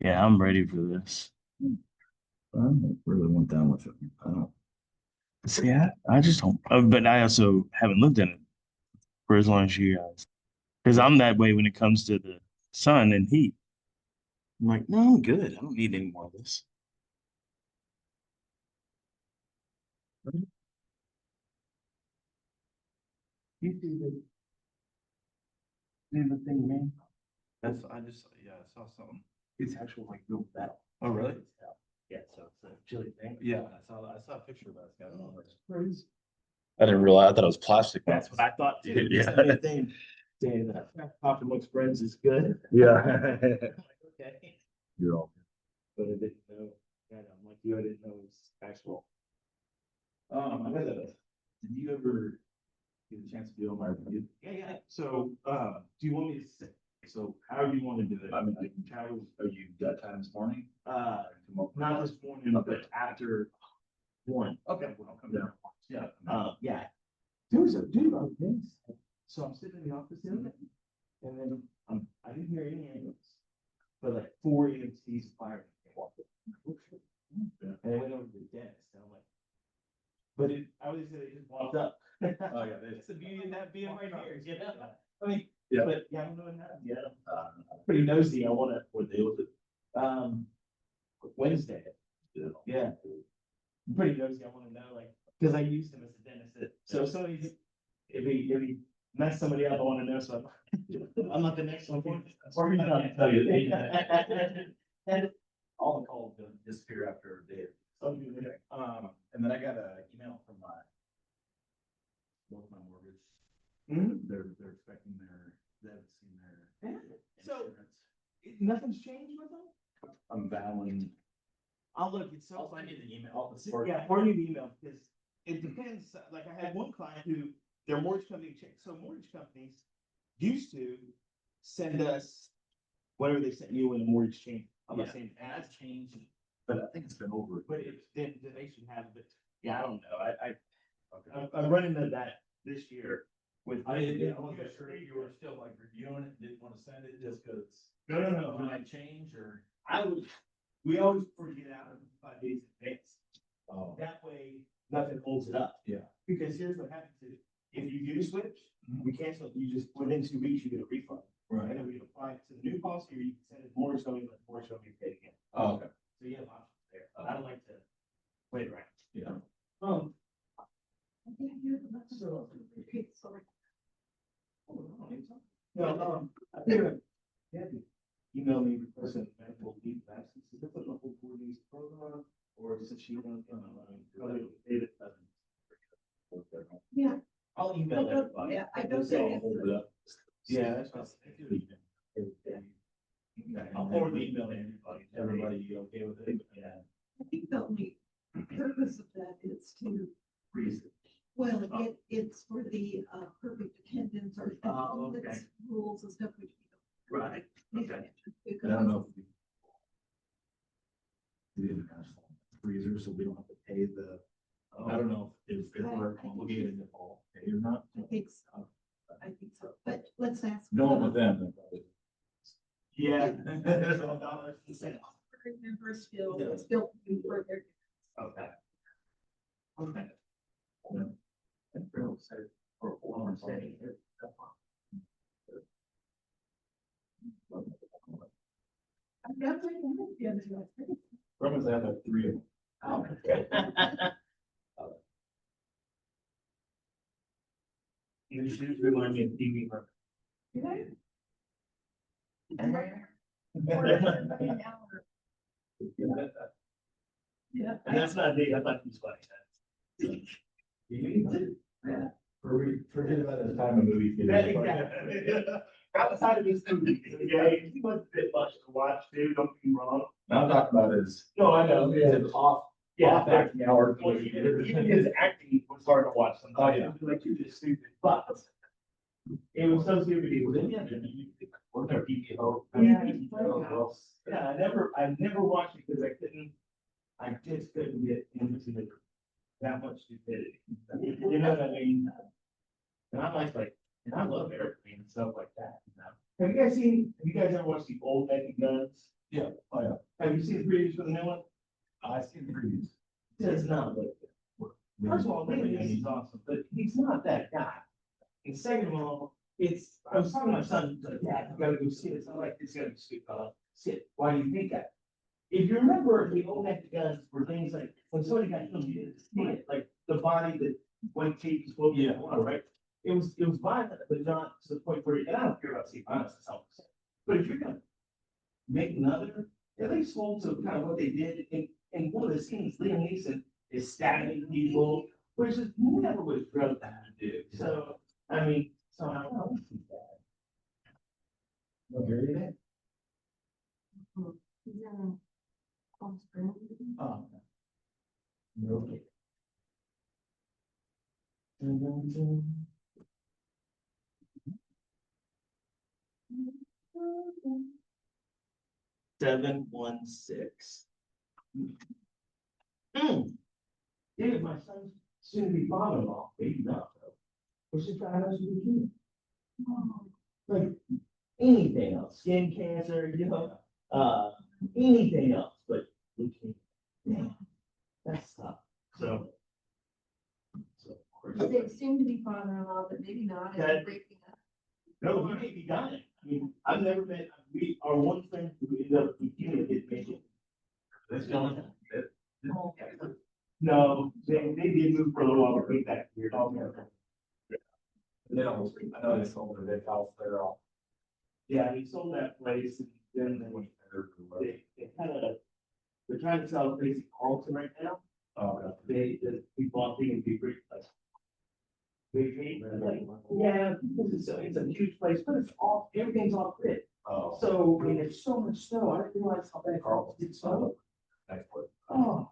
Yeah, I'm ready for this. I don't really went down with it. I don't. See, I just don't. But I also haven't lived in it for as long as you guys, because I'm that way when it comes to the sun and heat. I'm like, no, I'm good. I don't need any more of this. You see the thing, man? That's I just yeah I saw something. It's actual like real metal. Oh really? Yeah, so it's a chili thing. Yeah, I saw a picture of that. It's got it on there. Crazy. I didn't realize. I thought it was plastic. That's what I thought too. Yeah. Sent me a thing saying that Pop amongst friends is good. Yeah. Okay. You're all But I didn't know. Yeah, I'm like you, I didn't know it was actual. I got a. Did you ever get a chance to do on my review? Yeah, yeah. So, do you want me to say, so how do you want to do it? I mean, I can travel. Are you got time this morning? Not this morning, but after one. Okay, well, I'll come down. Yeah. Yeah. Dude, I think so. So I'm sitting in the office the other day, and then I didn't hear any ambulance, but like four EMTs and firemen came walking. Yeah. And they went over to the dentist, and I'm like, but I always say they just walked up. Oh yeah, It's the beauty of that being right here, you know? I mean, Yeah. but yeah, I don't know what happened yet. I'm pretty nosy. I wanna, what day was it? Wednesday. Yeah. Yeah. I'm pretty nosy. I wanna know, like, cause I used him as a dentist. So if he messed somebody up, I wanna know, so I'm not the next one. Or he's not to tell you. All the calls don't disappear after a day. And then I got an email from both my mortgage. Mhm. They're expecting they haven't seen their So- insurance. Nothing's changed with them? I'm battling. I'll look, it's so I'll funny. send you the email. Yeah, forward me the email, because it depends, like I had one client who, their mortgage company, so mortgage companies used to send us whatever they sent you when the mortgage changed. I'm not Yeah. saying And that's that's changed, but I think it's been over. but then they should have, but yeah, I don't know, Okay. I'm running into that this year with. I wasn't sure if you were still like reviewing it, didn't want to send it just because. No. When I change or. We always forget out 5 days in advance. Oh. That way, nothing holds it up. Yeah. Because here's what happens is, if you do switch, we cancel, it, you just, within 2 weeks, you get a refund. And then we can apply it to the new policy, or you can send it mortgage company, let the mortgage company pay again. Oh, okay. So you have options there. I don't like to wait around. Yeah. No, I think, yeah, email me requesting medical leave of absence. Is that the local board needs program, or is it she don't? Yeah. I'll email everybody. Yeah, I don't Say, think hold it up. Yeah, that's what I'll forward the email to everybody. Everybody, you okay with it? Yeah. I think the only purpose of that is to, Reason. well, it's for the perfect attendance or Oh, okay. limits, rules and stuff which Right. we don't. Okay. I don't know. If the international freezer, so we don't have to pay the. I don't know if we're obligated to all pay or not. I think so. I think so, but let's ask. Going with them, then probably. Yeah. Remember still further. Okay. Okay. I've got my hand the other day. Romans, I have like 3 of them. You should remind me of TV. Did I? Yeah. And that's not me, I thought he was funny. Yeah. Forget about the time of movie. Outside of this movie, yeah, he was a bit much to watch, too, don't get me wrong. I'm talking about is. No, I know. It's off. Off acting hours. Well, even his acting was hard to watch sometimes. Oh, yeah. It was like, you're just stupid, but it was so stupid, he was in the, was there PPO? Yeah, I never watched it because I just couldn't get into that much stupidity. You know what I mean? And I'm like, and I love airplane and stuff like that, you know? Have you guys ever watched the old Naked Guns? Yeah, oh, yeah. Have you seen the previews for the new one? I see the previews. Does not look good. First of all, Liam Neeson's awesome, but he's not that guy. And second of all, I was talking to my son, he's like, Dad, you gotta go see this. I'm like, it's gonna be stupid. Sit. Why do you think that? If you remember, the old neck guns were things like, when somebody got killed, you didn't see it, like the body that went tape was floating in the water, right? It was violent, but not to the point where, and I don't care about seeing violence, that's all I'm saying. But if you're gonna make another, at least hold to kind of what they did in one of the scenes, Liam Neeson is stabbing people, which is never was drugged to do. So, I mean, so I don't see that. No, Gary, you did? He's in Palm Springs. Oh. Okay. Seven, 1, 6. David, my son's soon to be father-in-law, maybe not though. What's his diagnosis with leukemia? Like anything else, skin cancer, anything else, but leukemia. Damn, that's tough. So. Of course. They seem to be father-in-law, but maybe not. Okay. It's breaking up. No, he may be dying. I mean, I've never met, our one friend who ended up with leukemia didn't make it. That's going. No, they did move for a little while, but came back here. They almost, I know they sold their big house there off. Yeah, he sold that place and then they they're trying to sell a place in Carlton right now. Oh, We bought the and be great place. They paid, like, yeah, because it's a huge place, but it's everything's off grid. oh. So, I mean, there's so much snow. I didn't realize how bad Carlton did snow. Nice place. Oh.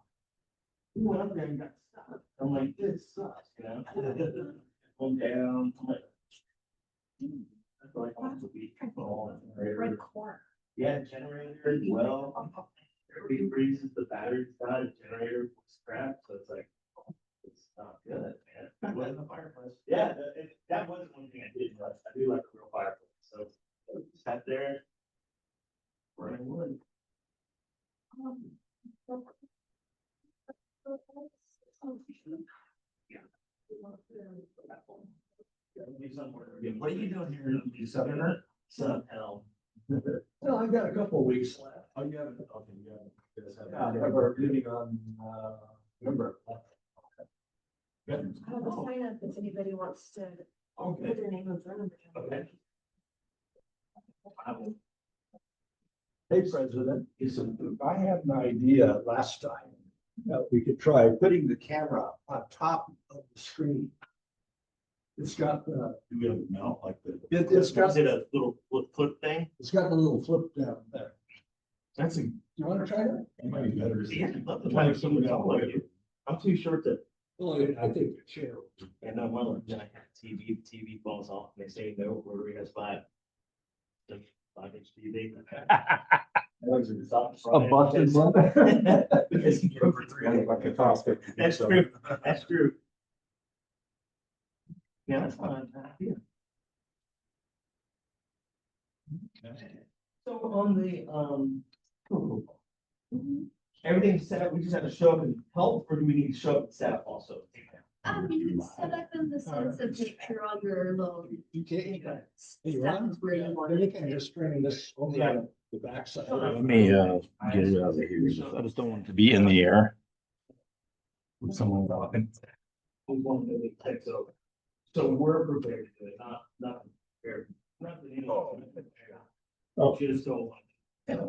We went up there and got stuck. I'm like, this sucks, you know? Went down, I'm like. I feel like I want to be. Red corn. Yeah, generator, well, everybody freezes, the battery's got a generator scrap, so it's like, it's not good, man. It wasn't a fireplace. Yeah, that wasn't one thing I did, but I do like a real fireplace, so sat there. Burning wood. What are you doing here? You Southerner? Sun hell. Well, I got a couple of weeks left. Oh, you haven't, okay, you haven't. You guys haven't- Yeah, we're meeting on, November. Good. I have a sign up if anybody wants to put Okay. their name in front of it. Okay. Hey, President, I had an idea last time that we could try putting the camera on top of the screen. It's got the, Do we have a mount like the? it's got, Did a little flip thing? it's got a little flip down there. That's a, You wanna try that? you might be better. Yeah, I'd love to try something else like you. I'm too short to, Well, I think the chair. and no, well, then I have TV falls off, and they say no, Rotary has 5-inch TV. A busted one. Because you get over 300 bucks a cost. That's true, that's true. Yeah, that's fine. Yeah. So on the, everything's set up, we just have to show up and help, or do we need to show up and set up also? You can set up in the sense of make sure all your little You can't, stuff is where you want you it. can just string this over the backside. Let me get it out of here. I just don't want it to be in the air. With someone walking. We want to make text over. So we're prepared to do it, not prepared, not the. Oh, just so. And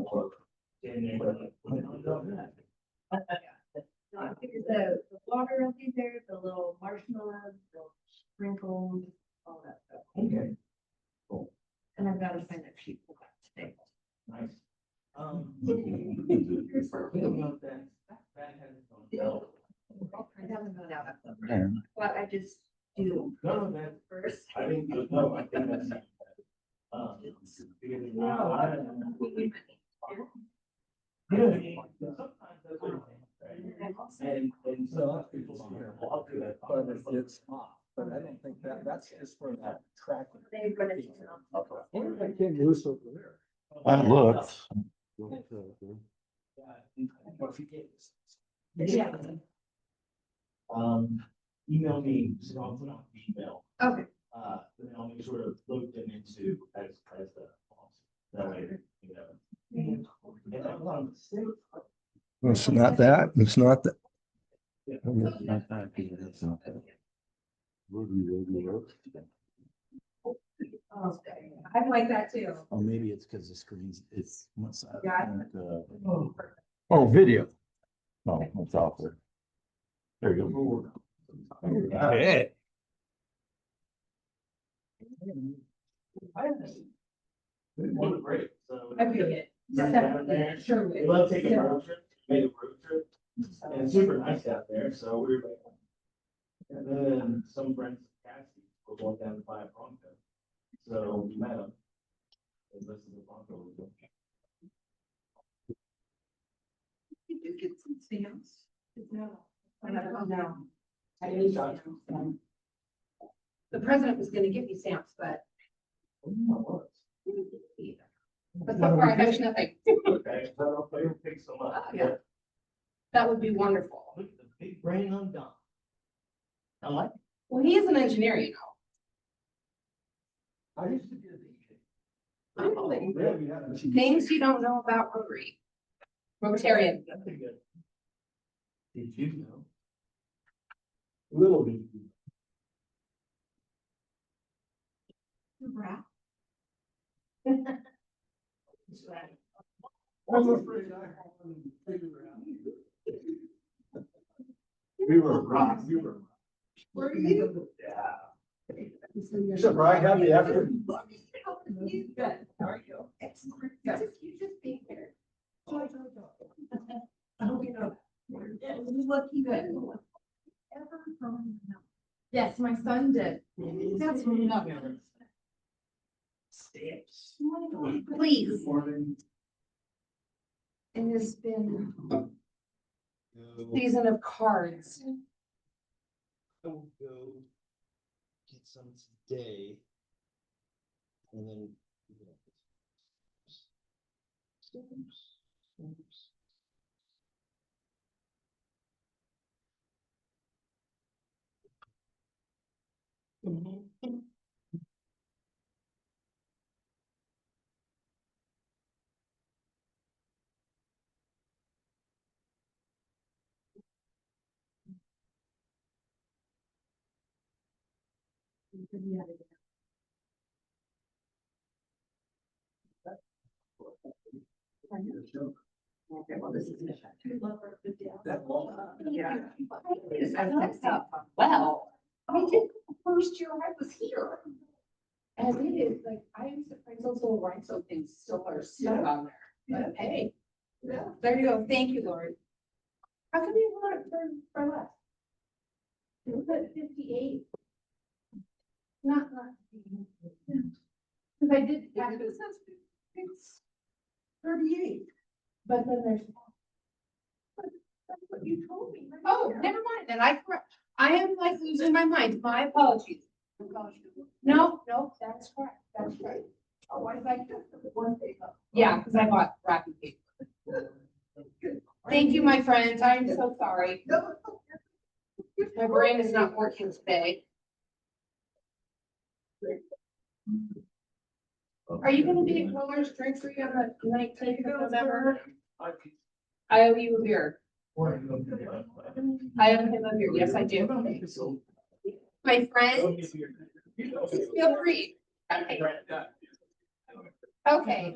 I figured the water will be there, the little marshmallows, the sprinkles, all that stuff. okay, And I've got to find a sheet for that today. nice. I haven't gone out, but I just do No, that, first. I think, no, I think that's. And so people here, well, I'll do that. But it's off, but I don't think that's just for that track. They're gonna take it off. I came loose over there. I looked. notifications. Yeah. Email me, so I'll put on email, Okay. and then I'll make sure to load them into as the. That way, you know. And I'm on the same- It's not that, it's not that. I like that too. Oh, maybe it's because the screen's, it's, what's that? Yeah. Oh, video. Oh, it's off there. There you go. Okay. One of great, so. I read it. Right down there. Sure. We love taking a road trip, made a road trip, and it's super nice out there, so we were. And then some friends, Cassie, were going down to buy a Bronco, so we met them. And this is the Bronco. Did you get some stamps? No. No. I didn't. The president was gonna give me stamps, but so far I have nothing. Okay, so I'll play with pigs so much. Oh, yeah. That would be wonderful. Look at the big brain on Don. I like. Well, he is an engineer, you know. I used to be a DJ. I know that you Yeah, we had a TV. Things you don't know about Rotary. Rotarian. That's pretty good. Did you know? Little bit. Rat. I'm afraid I haven't figured out. We were rock, we were. Were you? Yeah. Except for I had the effort. Good. How are you? Excellent. Good. You just being here. I hope you know. Yeah, lucky good. Yes, my son did. That's enough. Stamps. Please. It has been season of cards. Go get some today. And then. Okay, well, this is. Well, I did the first year I was here. And it is like, I am surprised those little rhinestone things still are stuck on there, but hey. Yeah, there you go, thank you, Lord. How come you want it for less? It was at 58. Not. Cause I did, actually, it says it's 38. But then there's. That's what you told me. Oh, never mind, then I am like losing my mind, my apologies. No, that's correct, that's right. Oh, I like the one thing. Yeah, because I bought wrapping paper. Thank you, my friends, I'm so sorry. My brain is not working today. Are you gonna be at Roller's Drink Free on the 19th of November? I owe you a beer. I owe him a beer, yes, I do. My friends, feel free. Okay. Okay.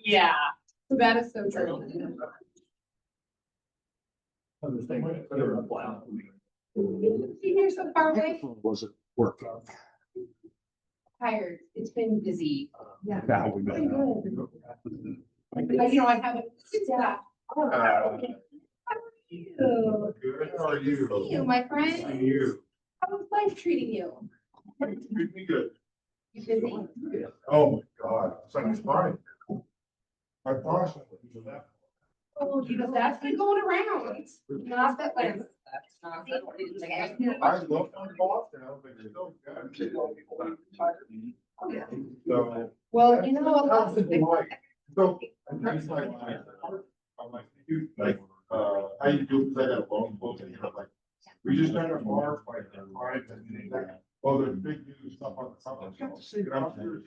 Yeah, that is so true. You here so far away? Was it working? Tired, it's been busy. Yeah. Now we got. You know, I haven't. Yeah. How are you? Good, how are Good to see you, my friend. See you. How's life treating you? Treat me good. You busy? Oh my God, something's fine. My boss. left. Oh, you know, that's been going around. Not that way. That's not that way. I love my boss now, but you don't. Oh, yeah. So Well, you know, a lot How's of it like? So, I'm like, dude, like, how you do, because I got a long book and you know, like, we just got a bar, like, right, and like, oh, there's big news stuff on the summer. And I'm serious.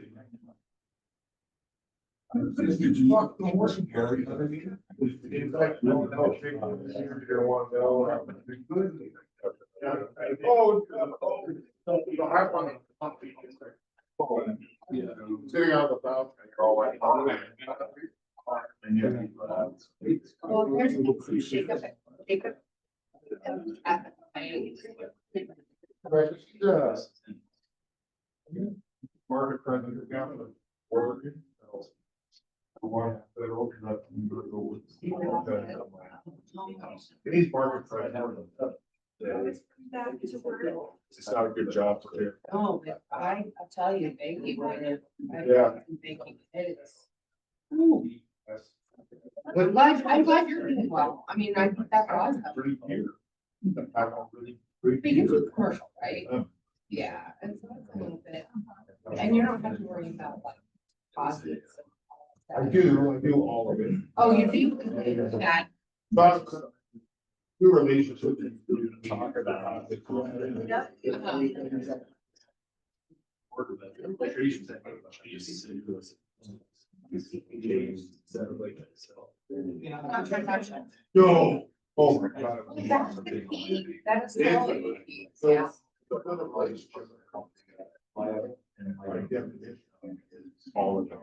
Did you talk to the horse carrier? You know what I mean? It's like, no, people here want to know. I want to. Sitting on the balcony, you're all like. And you. well, there's Jacob, Jacob. Market president, governor, working. One federal, he's market president. It's not a good job for him. Oh, but I'll tell you, baking, Yeah. baking, it's. I'm glad you're doing well. I mean, I think that's awesome. Pretty here. But you do commercial, right? Yeah, and so that's a little bit, and you don't have to worry about like positives. I do all of it. Oh, you do that. But new relationships. Talk about. No. Oh my God. That's the key. That's the key. So, Yeah. the other relationships are all of them.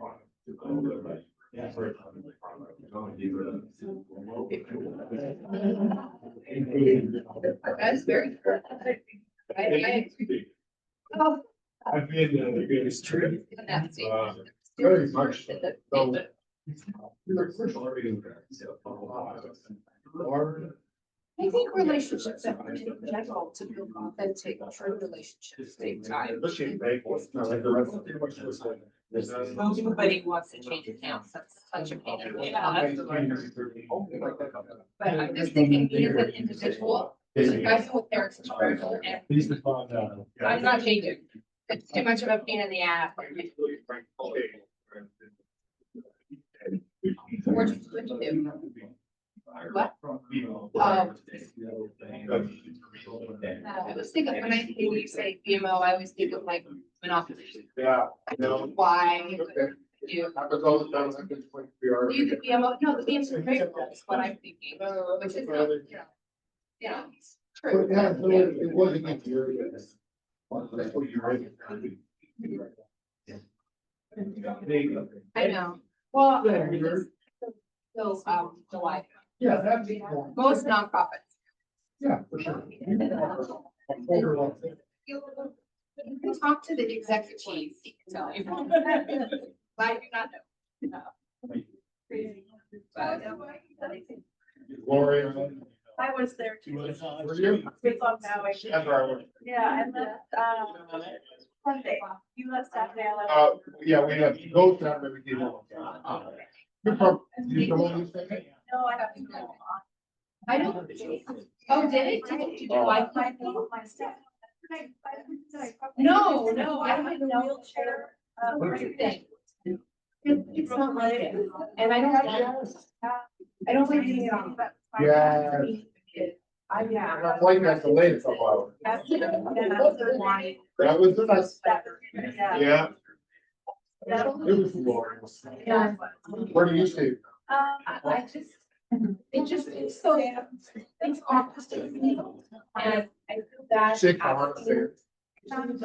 That's very. I oh, I've been the biggest tree. that's it. Very much so. The- I think relationships are in general to build authentic, true relationships take time. Especially in Vegas, not like the rest of the. Nobody wants to change accounts, that's such a pain. But I'm just thinking, me as an individual, like I feel with Eric's situation, and Please respond, I'm not changing. It's too much of a pain in the ass. What'd you do? What? I was thinking, when I hear you say BMO, I always think of like monopoly. Yeah, no. Why? Okay. You, Happens all the time. I think we are. you the BMO, no, the BMO is great, that's what I'm thinking, which is, not, yeah, it's But true. yeah, no, it wasn't a year. That's what you're right. I know, well, so, July, Yeah, that's. most nonprofits. Yeah, for sure. You can talk to the executive, he can tell you. Why do you not know? But, Gloria. I was there too. Were you? It's on Maui. That's where I went. Yeah, I left, Sunday. You left Saturday, I left. Yeah, we have both down there. We did. You're from, you from all these things? No, I have to go on. I don't. Oh, did it? Did you like My, my? my staff. No, no, I don't have even a know. wheelchair. Thing. It's not like it, and I don't like doing it on. Yeah. Yeah. I'm like that the latest of all. That's why. That was the best. Yeah. Yeah, it was glorious. Yeah. Where do you stay? I just, it just, it's so, it's opposite of me. And I feel that. Sick, I want to say it. Don't,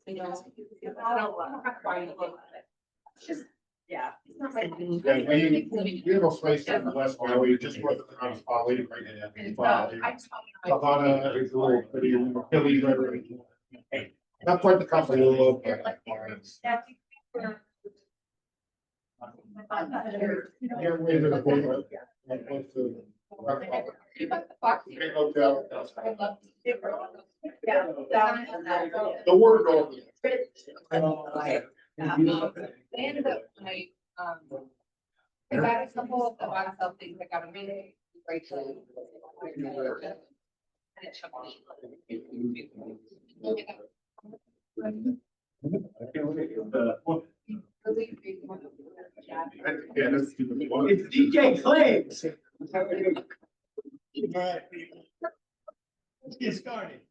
you know, I don't want to cry anything about it. It's just, Yeah. it's not like. We have a place down in the West Valley, just where the town is Polly, right now. And so I just. Savannah is a little pretty, hilly, river. Not quite the company, a little. You're way to the border. Close to- You got the box. Big hotel. I love it. Yeah. The word goes. They ended up like, I got a couple of myself things, I got a really great. And it took me. Really It's DJ Clay. Let's get started.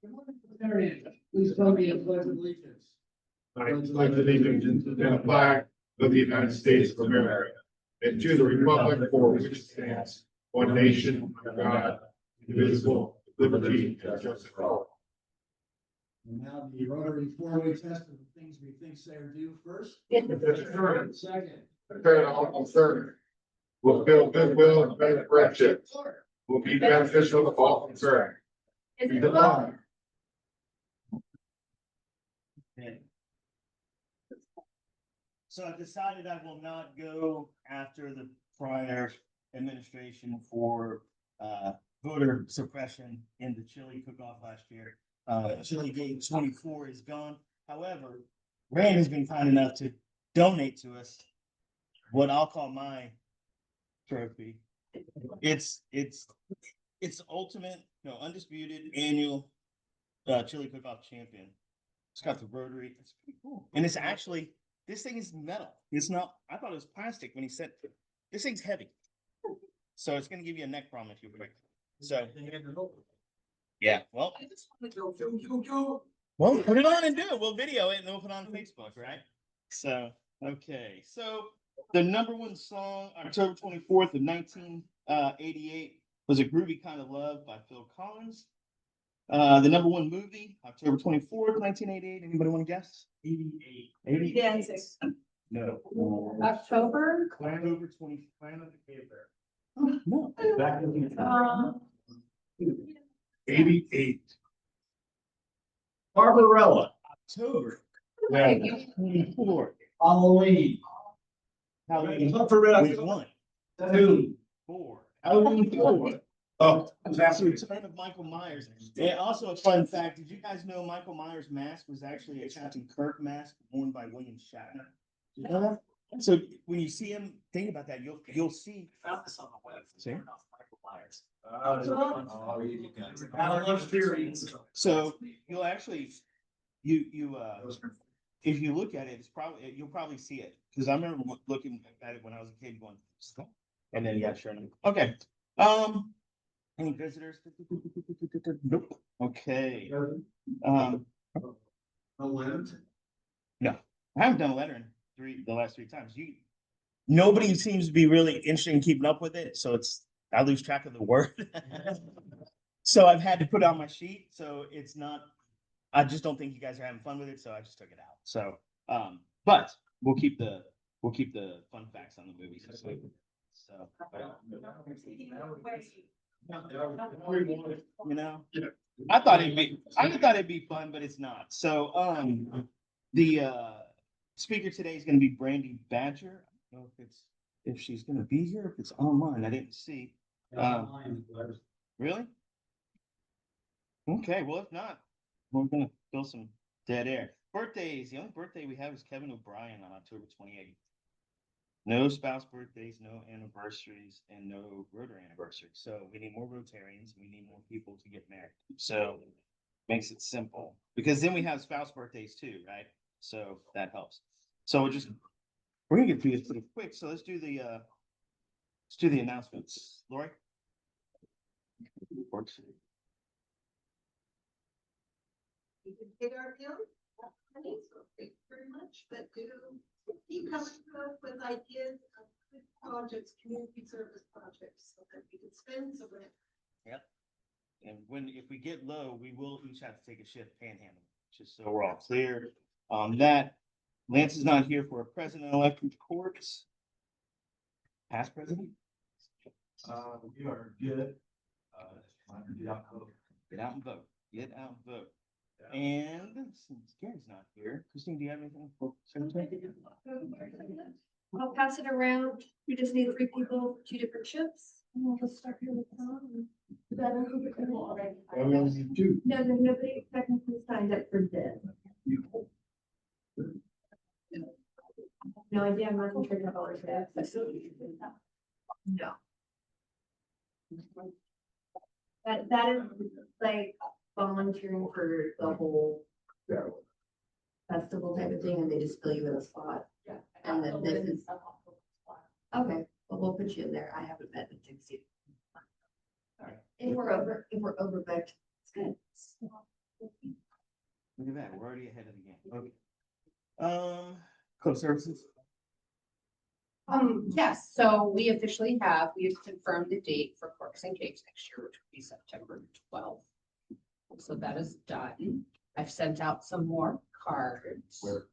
Please tell me a pledge of allegiance. I pledge allegiance to the flag of the United States of America and to the republic for which it stands, one nation, under God, indivisible, with liberty and justice for all. And now the rotary four-way test of the things we think, say, or do first. Second. On third, will build goodwill and better friendship, will be beneficial to all concerned. Is Be it the love? So I've decided I will not go after the prior administration for voter suppression in the chili cook-off last year. Chili Gate 24 is gone. However, Rand has been kind enough to donate to us what I'll call my trophy. It's ultimate, undisputed annual chili cook-off champion. It's got the rotary. It's pretty cool. And it's actually, this thing is metal. It's not, I thought it was plastic when he said, this thing's heavy. So it's gonna give you a neck problem if you break. So, yeah, well, put it on and do it. We'll video it and we'll put it on Facebook, right? So, okay, so the #1 song, October 24th of 1988, was A Groovy Kind of Love by Phil Collins. The #1 movie, October 24th, 1988. Anybody want to guess? 88. 88. Dancing. No. October? October 20, Planet of the Cave Bear. No. Back in the 88. Barbarella. October Right. 24th. Halloween. Halloween. Look for Red Which October. one? 2. 4. Halloween 4. Oh, That's the return of Michael Myers. And also a fun fact, did you guys know Michael Myers' mask was actually a Captain Kirk mask worn by William Shatner? Did you know that? So when you see him, think about that, you'll see. Found this on the web. See? Michael Myers. So you'll actually, if you look at it, you'll probably see it. Cause I remember looking at it when I was a kid going, "Stop." And then, yeah, sure enough. Okay. Any visitors? Nope. Okay. No, I haven't done a letter in the last 3 times. Nobody seems to be really interested in keeping up with it, so I lose track of the word. So I've had to put it on my sheet, so it's not, I just don't think you guys are having fun with it, so I just took it out. So, but we'll keep the fun facts on the movie. So, I thought it'd be fun, but it's not. So, the speaker today is going to be Brandy Badger. I don't know if she's going to be here, if it's online. I didn't see. Really? Okay, well, if not, we're gonna fill some dead air. Birthdays, the only birthday we have is Kevin O'Brien on October 28th. No spouse birthdays, no anniversaries, and no Rotary anniversaries. So we need more Rotarians, we need more people to get married. So makes it simple, because then we have spouse birthdays too, right? So that helps. So we're gonna get through this pretty quick, so let's do the announcements. Lori? Works. You can take our bill. Thank you very much, but do keep coming to us with ideas of good projects, community service projects, so that we can spend some of it. Yep. And if we get low, we will each have to take a shift panhandling, just so we're all clear on that. Lance is not here for a president-elect reports. Past president? We are good. Get out and vote. Get out and vote. Get out and vote. And since Gary's not here, Christine, do you have anything for secretary? I'll pass it around. We just need 3 people, 2 different shifts. And we'll just start here with Tom. Is that okay? And we only need 2. No, there's nobody technically signed up for this. No idea, I'm not gonna trade dollars for that. No. That is like volunteering for the whole festival type of thing, and they just fill you in a spot. And then this is, okay, But we'll put you in there. I haven't met with Dixie. Alright. If we're overbooked, it's good. Look at that, we're already ahead of the game. Okay. Club services? Yes, so we officially we have confirmed the date for Corks and Cakes next year, which will be September 12th. So that is done. I've sent out some more cards. Where,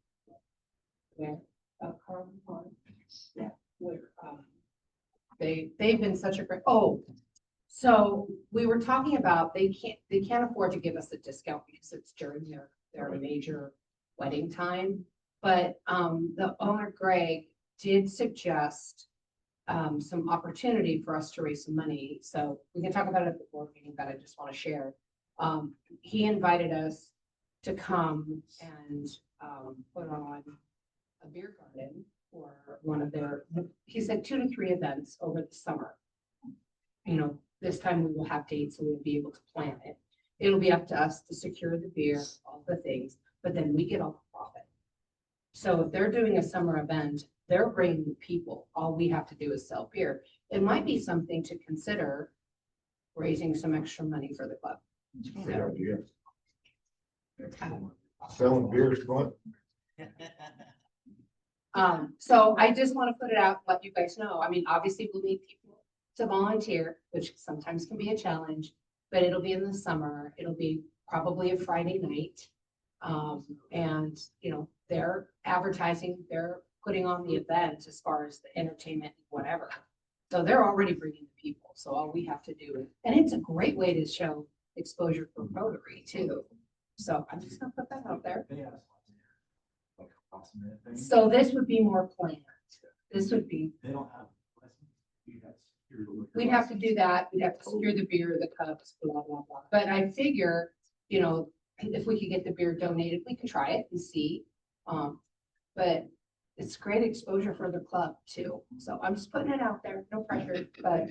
card one. Yeah, where, they've been such a great, so we were talking about, they can't afford to give us a discount because it's during their major wedding time. But, the owner, Greg, did suggest, some opportunity for us to raise some money. So we can talk about it at the board meeting, but I just want to share. He invited us to come and, put on a beer garden for one of their, he said 2 to 3 events over the summer. You know, this time we will have dates, so we'll be able to plan it. It'll be up to us to secure the beer, all the things, but then we get all the profit. So if they're doing a summer event, they're bringing the people. All we have to do is sell beer. It might be something to consider raising some extra money for the club. Great idea. Selling beer is fun. So I just want to put it out, let you guys know. I mean, obviously we'll need people to volunteer, which sometimes can be a challenge, but it'll be in the summer. It'll be probably a Friday night. And you know, they're advertising, they're putting on the event as far as the entertainment, whatever. So they're already bringing the people. So all we have to do, and it's a great way to show exposure for Rotary too. So I'm just gonna put that out there. They asked like a last minute thing. So this would be more planned. This would be, They don't have. we'd have to do that. We'd have to secure the beer, the cups, blah, blah, blah. But I figure, you know, if we could get the beer donated, we can try it and see. But it's great exposure for the club too. So I'm just putting it out there, no pressure, but,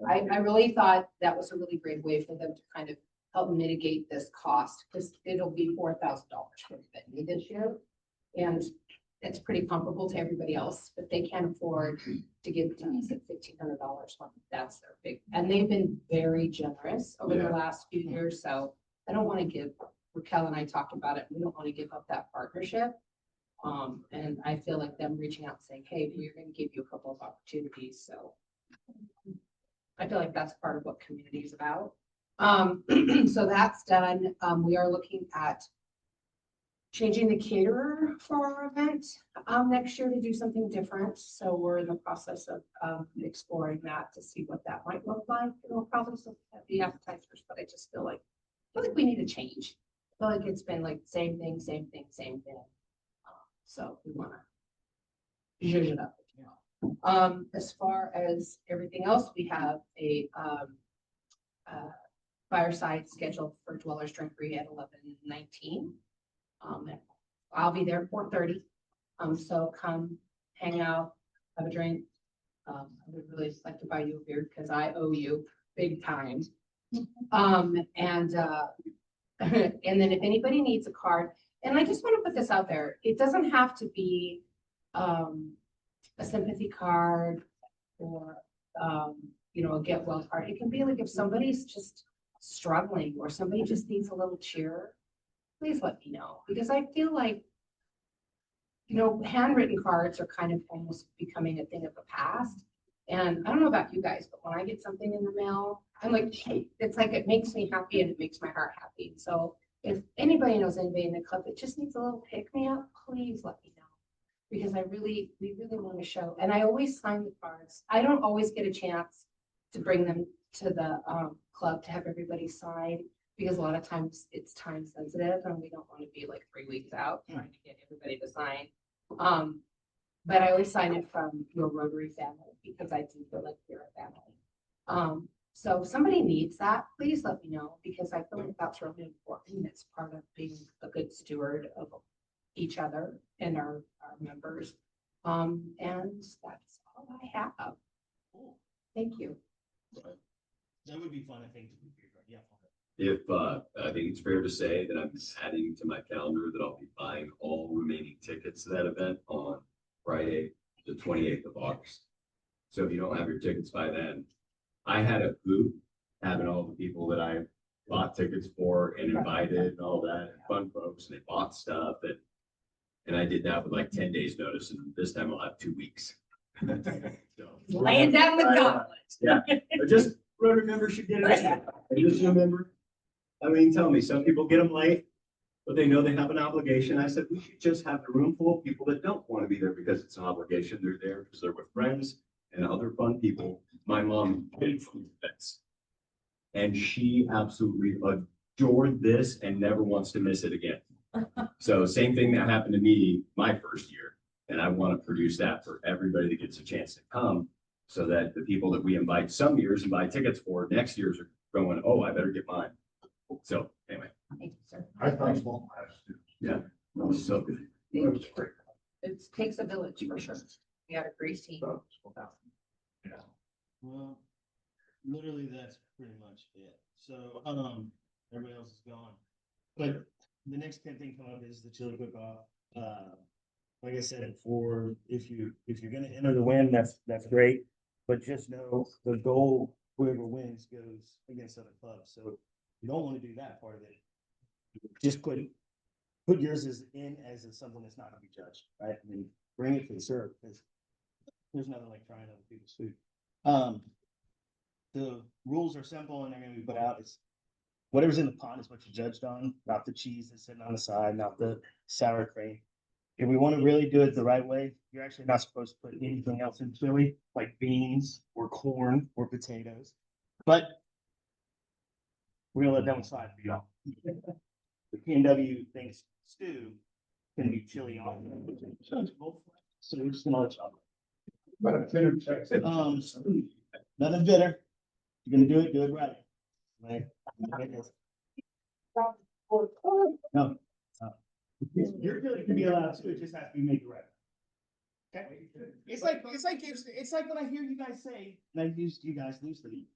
I really thought that was a really great way for them to kind of help mitigate this cost, because it'll be $4,000 for the venue this year. And it's pretty comparable to everybody else, but they can't afford to give to us at $1,500. That's their big, and they've been very generous over the last few years. So I don't want to give, Raquel and I talked about it. We don't want to give up that partnership. And I feel like them reaching out saying, hey, we're going to give you a couple of opportunities. So I feel like that's part of what community is about. So that's done. We are looking at changing the caterer for our event next year to do something different. So we're in the process of exploring that to see what that might look like. It'll probably still have the appetizers, but I just feel like we need a change. I feel like it's been like same thing, same thing, same thing. So we want to zhuzh it up. As far as everything else, we have a fireside scheduled for Dwellers Drink Free at 11:19. I'll be there at 4:30. So come hang out, have a drink. I would really like to buy you a beer because I owe you big time. And then if anybody needs a card, and I just want to put this out there, it doesn't have to be a sympathy card or you know, a get well card. It can be like if somebody's just struggling or somebody just needs a little cheer, please let me know, because I feel like, you know, handwritten cards are kind of almost becoming a thing of the past. And I don't know about you guys, but when I get something in the mail, I'm like, hey, it's like it makes me happy and it makes my heart happy. So if anybody knows anybody in the club that just needs a little pick me up, please let me know. Because we really want to show, and I always sign the cards. I don't always get a chance to bring them to the club to have everybody sign, because a lot of times it's time sensitive and we don't want to be like 3 weeks out trying to get everybody to sign. But I always sign it from your Rotary family because I do feel like you're a family. So if somebody needs that, please let me know, because I feel like that's really important. It's part of being a good steward of each other and our members. And that's all I have. Thank you. That would be fun, I think. Yeah. If, I think it's fair to say that I'm adding to my calendar that I'll be buying all remaining tickets to that event on Friday, the 28th of August. So if you don't have your tickets by then, I had a group having all the people that I bought tickets for and invited and all that, and fun folks, and they bought stuff and I did that with like 10 days notice, and this time I'll have 2 weeks. So, Laying down the gauntlet. yeah, but just Rotary members should get it. Just remember, I mean, tell me, some people get them late, but they know they have an obligation. I said, we should just have a room full of people that don't want to be there because it's an obligation. They're there because they're with friends and other fun people. My mom paid for events. And she absolutely adored this and never wants to miss it again. So same thing that happened to me my first year. And I want to produce that for everybody that gets a chance to come. So that the people that we invite some years and buy tickets for next year's are going, oh, I better get mine. So anyway, Thank you, sir. I thought small class too. yeah, that was so good. That was great. It takes a village for sure. We got a great team. Well, literally, that's pretty much it. So, everybody else is gone. But the next thing coming up is the chili cook-off. Like I said, if you're gonna enter the win, that's great. But just know the goal, whoever wins goes against other clubs. So you don't want to do that part of it. Just put yours as something that's not gonna be judged, right? I mean, bring it to the serve, because there's nothing like trying other people's food. The rules are simple and they're gonna be put out. It's whatever's in the pot is what you judged on, not the cheese that's sitting on the side, not the sour cream. If we want to really do it the right way, you're actually not supposed to put anything else in chili, like beans or corn or potatoes. But we're gonna let that one slide for y'all. The PNW thinks stew can be chili on. So we're just gonna let y'all. Nothing bitter. You're gonna do it right. Right? No. Your chili can be allowed to, it just has to be made right. Okay? It's like when I hear you guys say, and I use you guys loosely.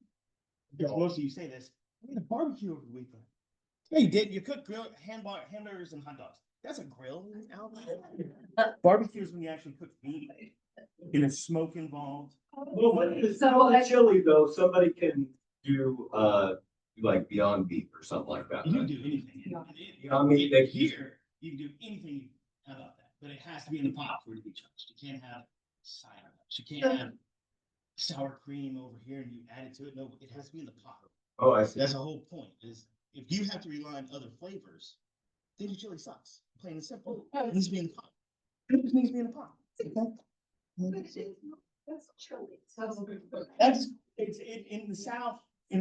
Because most of you say this, I made a barbecue over the weekend. Yeah, you did. You cooked hamburgers and hot dogs. That's a grill. Barbecue is when you actually cook meat. In a smoke involved. Well, what is So I- chili though? Somebody can do, like Beyond Meat or something like that. You can do anything. Beyond Meat, they Here, you can do anything about that, but it has to be in the pot for it to be judged. You can't have cider. You can't have sour cream over here and you add it to it. No, it has to be in the pot. Oh, I see. That's the whole point, is if you have to rely on other flavors, then your chili sucks. Plain and simple. It needs to be in the pot. It just needs to be in the pot. Okay? But it is, that's chili. So That's, it's in the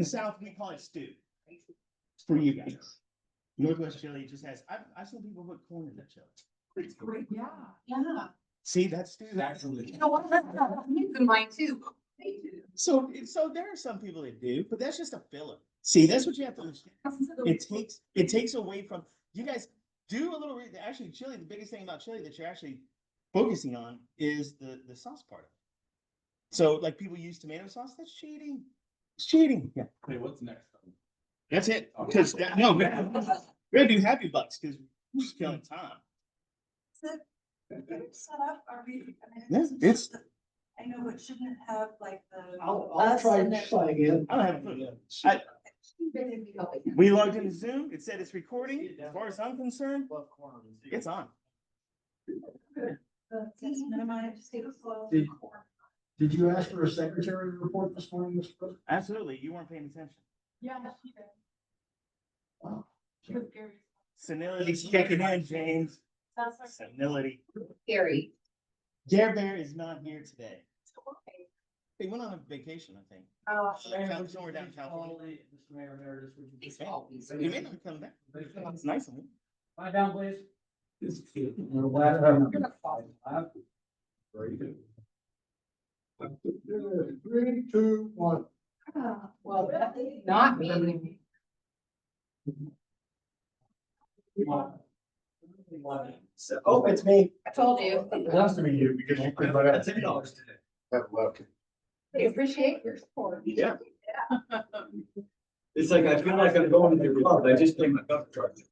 South, we call it stew. For you guys. Northwest chili just has, I've seen people put corn in that chili. It's great, yeah. Yeah. See, that's stew. You know what? I'm using mine too. They do. So there are some people that do, but that's just a filler. See, that's what you have to understand. It takes away from, you guys do a little, actually chili, the biggest thing about chili that you're actually focusing on is the sauce part of it. So like people use tomato sauce, that's cheating. It's cheating. Yeah. Hey, what's next? That's it. Because no, man, we're gonna do Happy Bucks because we're just killing time. set up, are we? Yeah, it's- I know it shouldn't have like the. I'll us try and then- signing in. I don't have a clue. We logged into Zoom. It said it's recording. As far as I'm concerned, it's on. Just minimize, stay slow. Did you ask for a secretary report this morning, Mr. President? Absolutely. You weren't paying attention. Yeah, she did. Wow. She was very. Senility's kicking in, James. Senility. Scary. Dare Bear is not here today. They went on a vacation, I think. Somewhere down in California. He may not come back. It's nice of him. Lie down, please. Very good. 3, 2, 1. Well, not me. So, oh, it's me. I told you. It has to be you because you could. That's $10 today. Have luck. We appreciate your support. Yeah. It's like, I feel like I'm going to the club. I just paid my cover charge.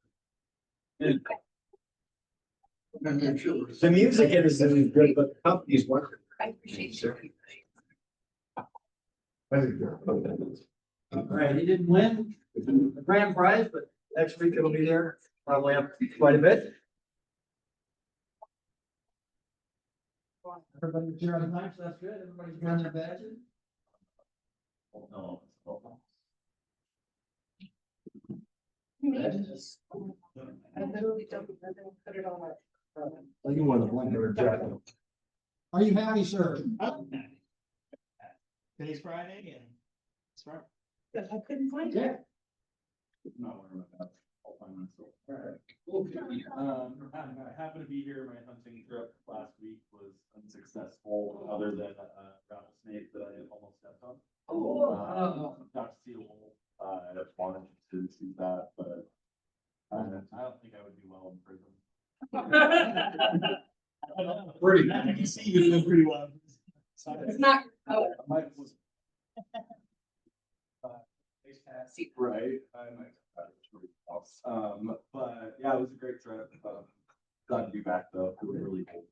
The music is good, but the company's wonderful. I appreciate you. I think they're. All right, he didn't win the grand prize, but next week it'll be there, probably up quite a bit. Everybody's here on time, so that's good. Everybody's got their badges. No. Badges. I literally don't put it on my. You want the blanket jacket. Are you happy, sir? Today's Friday and it's Friday. But I couldn't find Yeah. it. Not worried about that. I'll find myself. I happened to be here. My hunting trip last week was unsuccessful, other than rattlesnake that I almost stepped on. Got to see a wolf. I wanted to see that, but I don't think I would do well in prison. Pretty. You see, you did pretty well. It's not. Oh, Right, I might. But yeah, it was a great trip. Glad to be back though. It was really cool.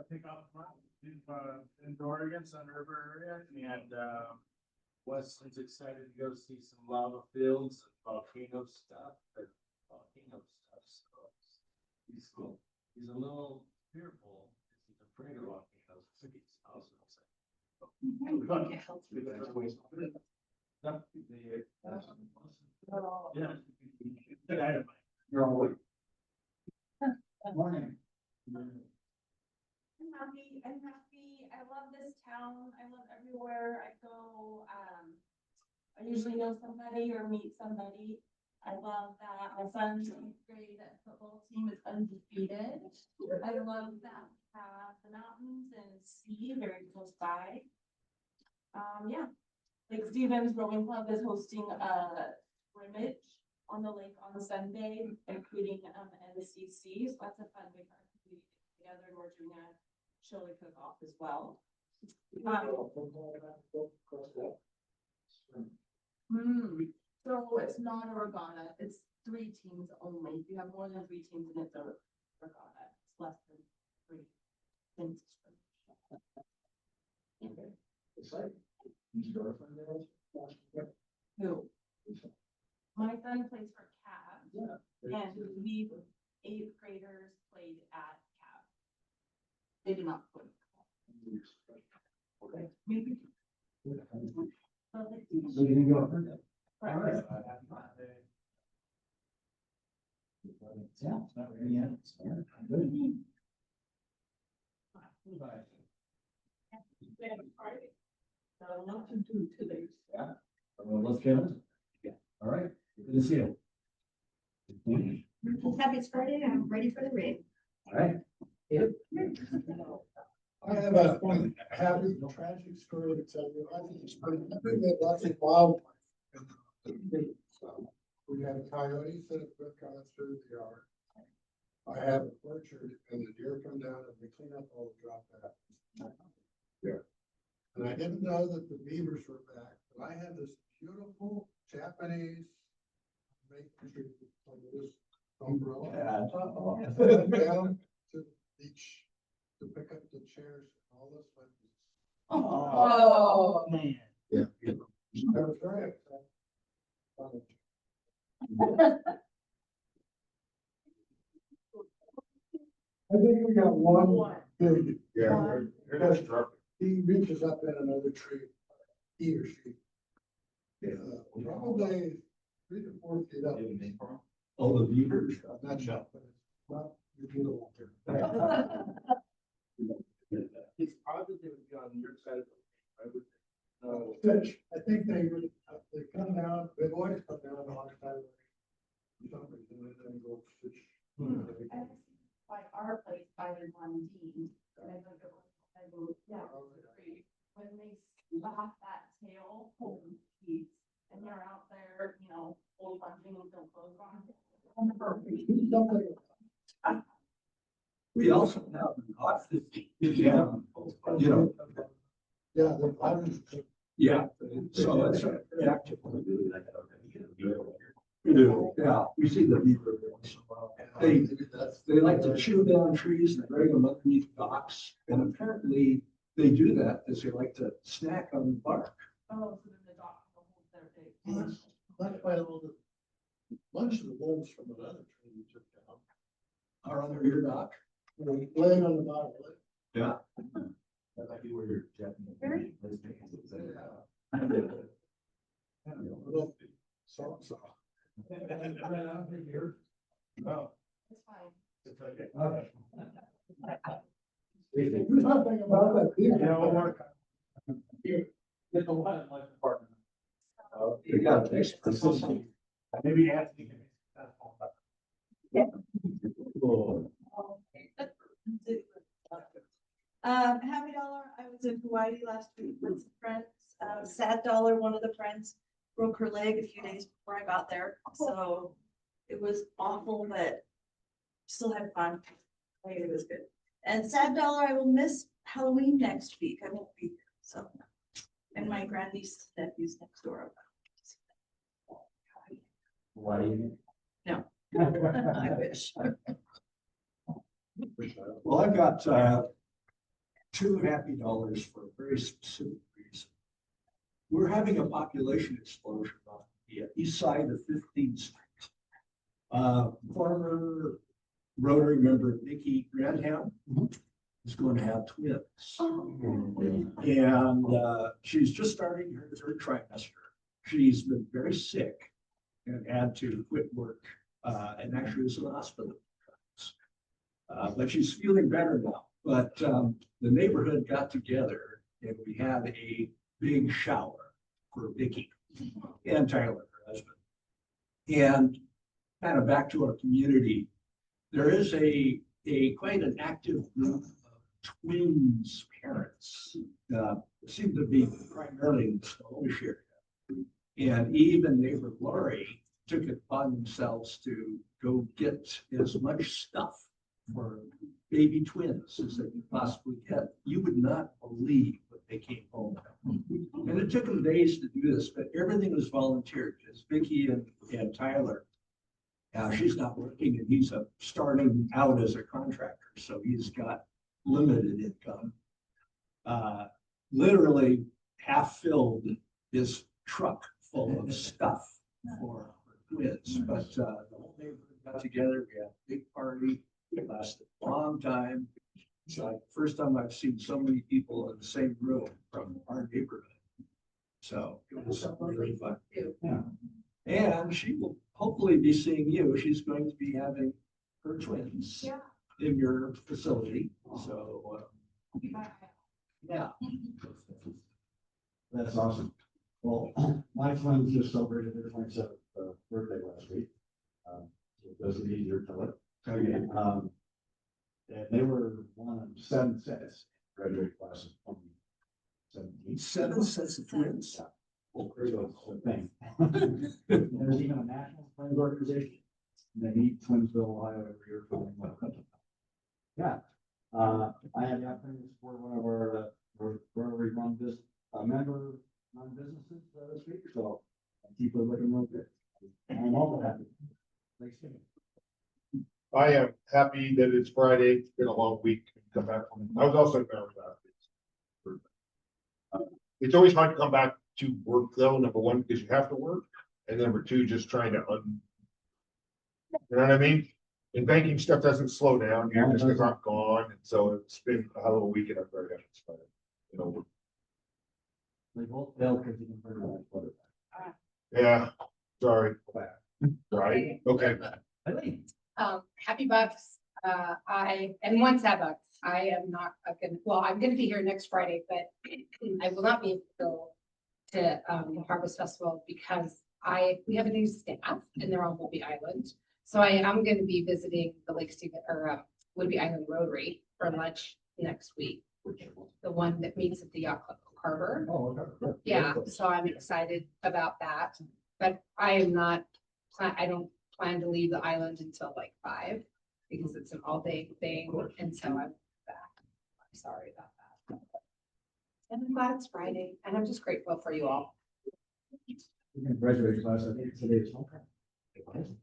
Pick off in Oregon, Sun River area, and Weston's excited to go see some lava fields, and volcano stuff. So he's a little fearful. He's afraid of volcanoes. Yeah. Morning. I'm happy. I love this town. I love everywhere I go. I usually know somebody or meet somebody. I love that my son's eighth grade football team is undefeated. I love that we have the mountains and sea very close by. Yeah, Lake Stevens Rowing Club is hosting a scrimmage on the lake on Sunday, including NCC. So that's a fun big activity together, and we're doing a chili cook-off as well. So it's not a regatta, it's 3 teams only. If you have more than 3 teams, then it's a regatta. It's less than 3. Then it's a Who? My son plays for Cavs. And we 8th graders played at Cavs. They did not play. Maybe. So you didn't go up there? All right. Yeah, it's not really, yeah, it's good. Not to do today. Yeah. Let's get it. Yeah. All right, good to see you. Happy it's Friday, I'm ready for the rain. All right. I have a happy, tragic story to tell you. I think it's pretty, I think that lots of wildlife. So, we have coyotes that have been coming through the yard. I have a orchard and the deer come down and we clean up all the drop that. Yeah. And I didn't know that the beavers were back, but I had this beautiful Japanese maple like this umbrella. I went down to the beach to pick up the chairs and all this. Oh, man. Yeah. I was very upset. I think we got one big. Yeah. He reaches up in another tree, he or she. Probably 3 to 4 feet up. Oh, the beavers. Not sure, but it's not beautiful. It's probably they would be on your side of the. I would. Fish, I think they would, they come down, big boys come down on our side of the. For some reason, and then go fish. By our place, by the one dean, and I think it was, yeah, when they slap that tail, holy geez, and they're out there, you know, old punching with no clothes on. We also have an office. Yeah. You know. Yeah, the others. Yeah, so it's pretty active. We do, yeah, we see the beaver once in a while. They like to chew down trees and drag them underneath docks, and apparently they do that because they like to snack on the bark. Oh, so then the dog will hold their big. That's why all the, bunch of the wolves from another tree we took down, Are under your dock. laying on the bottom of it. Yeah. That might be where you're checking. Very- So. No. It's fine. It's okay. There's nothing about that. You know, There's a lot of life department. yeah, thanks. Maybe Anthony can. Happy Dollar, I was in Hawaii last week with some friends. Sad Dollar, one of the friends broke her leg a few days before I got there, so it was awful, but still had fun. Like, it was good. And Sad Dollar, I will miss Halloween next week. I won't be here, so. And my grandniece and nephews next door. Why do you? No. I wish. Well, I've got, two happy dollars for a very specific reason. We're having a population explosion on the east side of 15th Street. Former Rotary member Nikki Grandham is going to have twins. And she's just starting her third trimester. She's been very sick and had to quit work, and actually was in the hospital. But she's feeling better now. But the neighborhood got together and we had a big shower for Vicky and Tyler, her husband. And kind of back to our community, there is a quite an active group of twins parents. Seem to be primarily in the Snohomish area. And Eve and neighbor Lori took it upon themselves to go get as much stuff for baby twins as they could possibly get. You would not believe what they came home with. And it took them days to do this, but everything was volunteered, because Vicky and Tyler, she's not working and he's starting out as a contractor, so he's got limited income. Literally half filled his truck full of stuff for twins, but the whole neighborhood got together. We had a big party. It lasted a long time. It's like the first time I've seen so many people in the same room from our neighborhood. So it was really fun. Yeah. And she will hopefully be seeing you. She's going to be having her twins in your facility. So, yeah. That's awesome. Well, my twins just celebrated their 27th birthday last week. So it does it easier to live. Okay. And they were one of 7 sets, graduate class of 2017. 7 sets of twins. Well, there's a thing. There's even a national twins organization. They meet Twinsville, Ohio every year for them. Yeah. I had the opportunity to support one of our Rotary run business, member run businesses this week, so I keep it looking real good. I'm also happy. Thanksgiving. I am happy that it's Friday. It's been a long week. Come back from, I was also married last week. It's always hard to come back to work though, number one, because you have to work, and number two, just trying to you know what I mean? And banking stuff doesn't slow down here just because I'm gone, and so it's been a hell of a week and I'm very happy. You know, They both failed because you can put it on Twitter. yeah, sorry. Right, okay. Happy Bucks. And one sad Bucks. I am not gonna, well, I'm gonna be here next Friday, but I will not be able to the Harvest Festival because we have a new staff and they're on Whidbey Island. So I am gonna be visiting the Lake Stephen or Whidbey Island Rotary for lunch next week. The one that meets at the Yacht Club Harbor. Oh, okay. Yeah, so I'm excited about that, but I am not, I don't plan to leave the island until like 5 because it's an all-day thing, and so I'm back. I'm sorry about that. And I'm glad it's Friday, and I'm just grateful for you all. Graduation class, I think today is homecoming.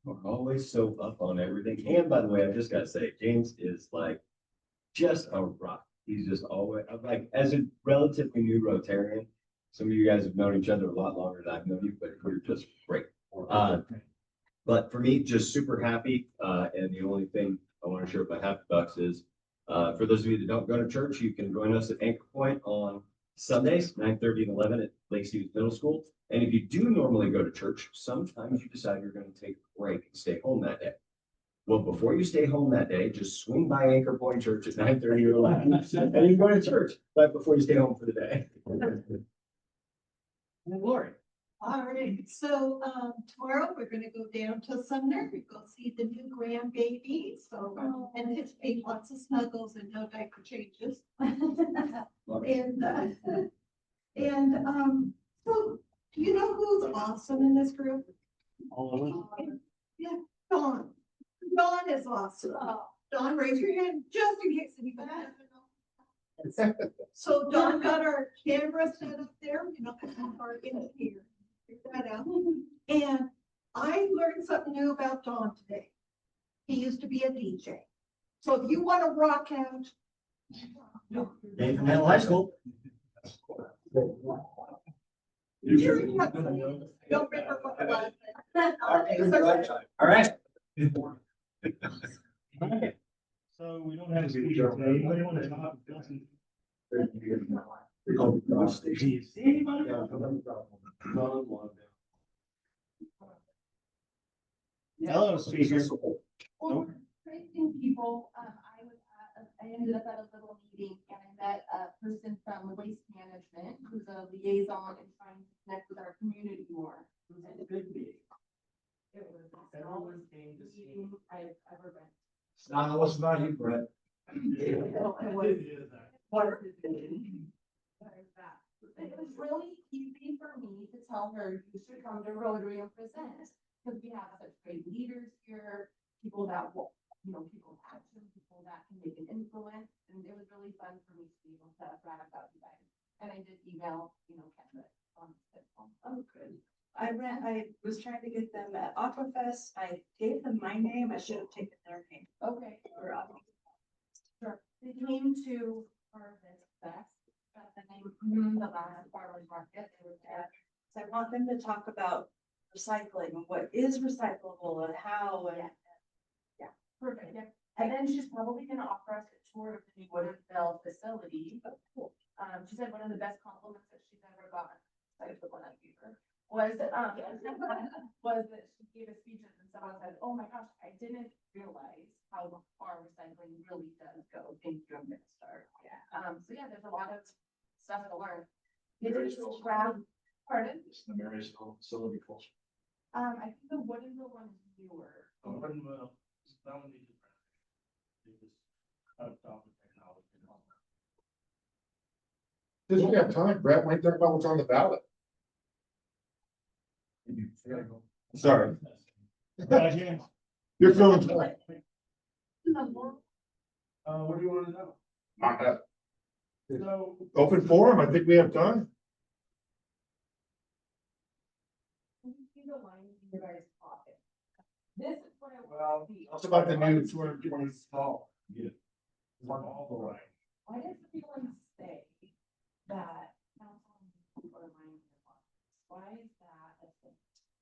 We're always so up on everything. And by the way, I just gotta say, James is like just a rock. He's just always, I'm like, as a relatively new Rotarian, some of you guys have known each other a lot longer than I've known you, but you're just great. But for me, just super happy. And the only thing I want to share with my happy bucks is, for those of you that don't go to church, you can join us at Anchor Point on Sundays, 9:30 and 11 at Lakeview Middle School. And if you do normally go to church, sometimes you decide you're going to take a break and stay home that day. Well, before you stay home that day, just swing by Anchor Point Church at 9:30 or 11, and you can go to church right before you stay home for the day. And Lori. All right, so, tomorrow we're gonna go down to Sumner, we go see the new grandbaby, so anticipate lots of snuggles and no diaper changes. So, do you know who's awesome in this group? All of us. Yeah, Dawn. Dawn is awesome. Dawn, raise your hand, just in case anybody doesn't know. So Dawn got our camera set up there, you know, our in here. Figure that out. And I learned something new about Dawn today. He used to be a DJ. So if you want to rock out. Came from Mental High School. Don't remember what it was. All right. So we don't have a speaker today. Anybody want to talk? Hello, speakers. Well, crazy people, I ended up at a little meeting and I met a person from Waste Management who's a liaison and trying to connect with our community more. It was a good meeting. It was the smallest meeting I've ever been. It's not, it's not you, Brett. It was really easy for me to tell her, you should come to Rotary and present, because we have such great leaders here, people that will, people with action, people that can make an influence, and it was really fun for me to be able to brag about you guys. And I did email, Kendra on the phone. Oh, good. I was trying to get them at Aquafest. I gave them my name. I should have taken their name. Okay. Or, Sure. They came to Harvest Fest, that's the name, the last farmer's market, they were there. So I want them to talk about recycling, and what is recyclable and how, and Yeah, perfect, yeah. And then she's probably gonna offer us a tour of the new Woodinville facility. oh, cool. She said one of the best compliments that she's ever gotten, I took one out of her, was that she gave a speech and someone said, oh my gosh, I didn't realize how far recycling really does go. Thank you, I'm gonna start. Yeah. So yeah, there's a lot of stuff to learn. Pardon? It's the Marysville facility culture. I think the Woodinville one is newer. That one needs to. They just adopt the technology. Since we have time, Brett, why don't you talk about what's on the ballot? Sorry. James. You're feeling fine. What do you want to know? So, Open forum, I think we have time. Can you see the line in your guys' pocket? This is what I well, want to see. It's about the new 220 stall. Yeah. On all the line. Why does everyone say that council or line in their pockets? Why is that a thing?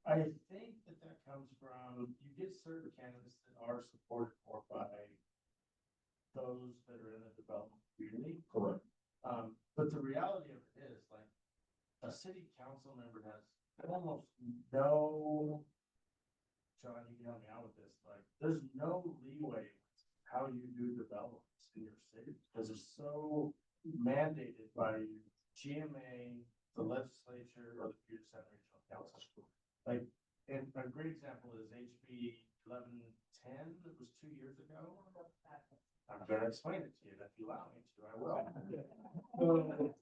I think that comes from, you get certain candidates that are supported more by those that are in the development community. Correct. But the reality of it is, like, a city council member has almost no, John, you can help me out with this, like, there's no leeway with how you do developments in your city, because it's so mandated by GMA, the legislature, or the Puget Sound Regional Council. Like, and a great example is HB 1110, that was 2 years ago. I'm gonna explain it to you, if you allow me to, I will. 1110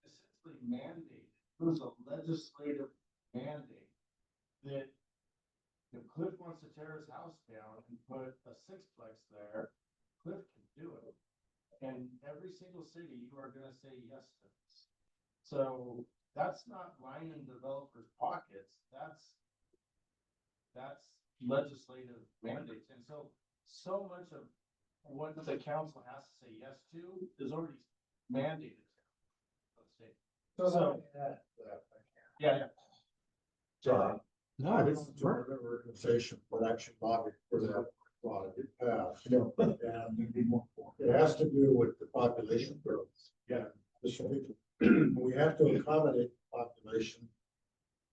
essentially mandated, it was a legislative mandate that if Cliff wants to tear his house down and put a sixplex there, Cliff can do it. And every single city, you are gonna say yes to this. So that's not lining developers' pockets, that's legislative mandates, and so much of what the council has to say yes to is already mandated. So, yeah. No, I belong to another organization, but actually lobbied for that law to get passed. And it has to do with the population growth. Yeah. We have to accommodate the population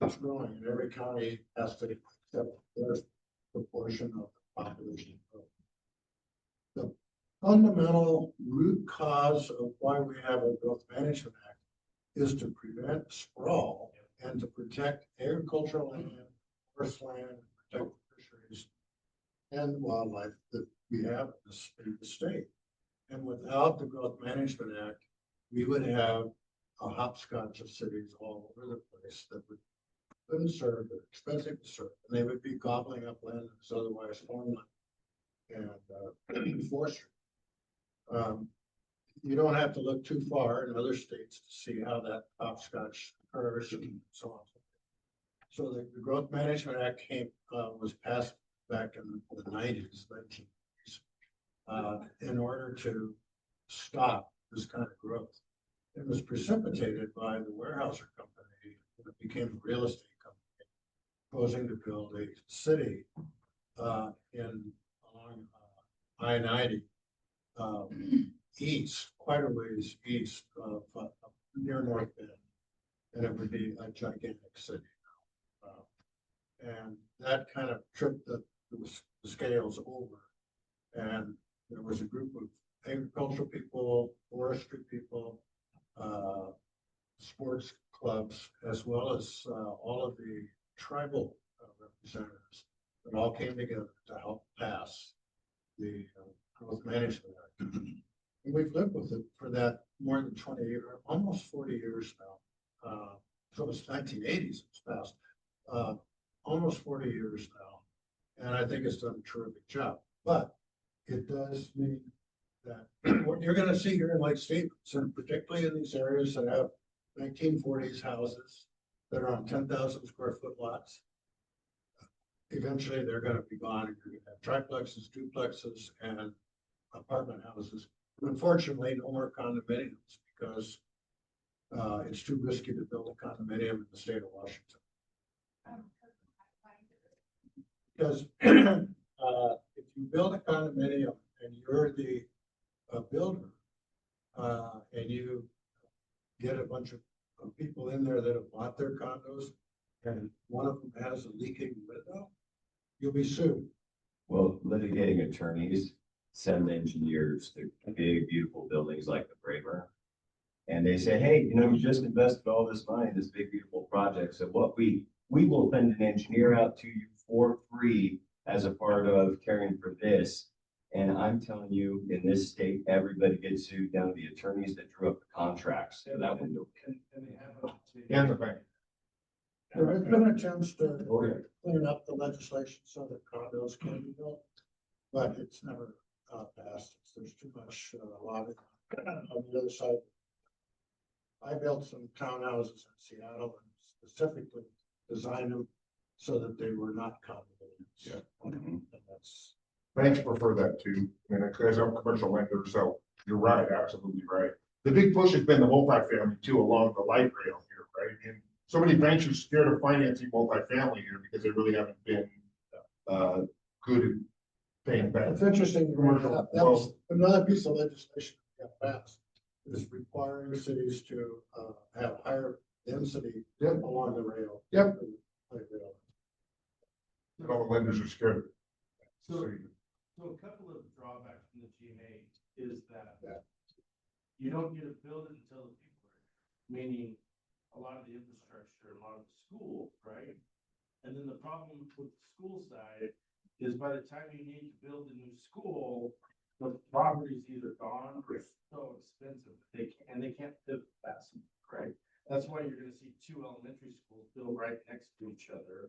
that's growing, and every county has to accept their proportion of the population growth. The fundamental root cause of why we have a growth management act is to prevent sprawl and to protect agricultural land, forest land, protect fisheries and wildlife that we have in the state. And without the Growth Management Act, we would have a hopscotch of cities all over the place that would couldn't serve, they're expensive to serve, and they would be gobbling up land that's otherwise farmland and forestry. You don't have to look too far in other states to see how that hopscotch occurs and so on. So the Growth Management Act was passed back in the 1990s, in order to stop this kind of growth. It was precipitated by the Weyerhaeuser Company, that became a real estate company, proposing to build a city along I-90 east, quite a ways east of near North Bend, and it would be a gigantic city. And that kind of tripped the scales over. And there was a group of agricultural people, forestry people, sports clubs, as well as all of the tribal representatives that all came together to help pass the Growth Management Act. And we've lived with it for that more than 20 years, almost 40 years now. So it's 1980s, it's passed. Almost 40 years now. And I think it's done a terrific job. But it does mean that what you're gonna see here in Lake Stevens, and particularly in these areas that have 1940s houses that are on 10,000 square foot lots, eventually they're gonna be gone, and you're gonna have triplexes, duplexes, and apartment houses. Unfortunately, no more condominiums because it's too risky to build a condominium in the state of Washington. Because if you build a condominium and you're the builder, and you get a bunch of people in there that have bought their condos, and one of them has a leaking window, you'll be sued. Well, litigating attorneys send engineers to big, beautiful buildings like the Braver. And they say, hey, you just invested all this money in this big, beautiful project. So what we will send an engineer out to you for free as a part of caring for this. And I'm telling you, in this state, everybody gets sued down to the attorneys that drew up the contracts. So that window. And the bank. There has been attempts to clean up the legislation so that condos can be built, but it's never passed. There's too much lobbying on the other side. I built some townhouses in Seattle and specifically designed them so that they were not condominiums. Yeah. Mhm. And that's. Banks prefer that too. I mean, as a commercial lender, so you're right, absolutely right. The big push has been the multifamily too, along the light rail here, right? And so many banks are scared of financing multifamily here because they really haven't been good at paying back. It's interesting. You bring Commercial, that up. That was another piece of legislation that got passed, is requiring cities to have higher density along the rail. Yep. Light rail. And all the lenders are scared of it. So a couple of drawbacks from the GMA is that you don't get to build it until the people are here, meaning a lot of the infrastructure, a lot of the schools, right? And then the problem with the school side is by the time you need to build a new school, the property's either gone or so expensive, they can't pivot fast enough, right? That's why you're gonna see two elementary schools built right next to each other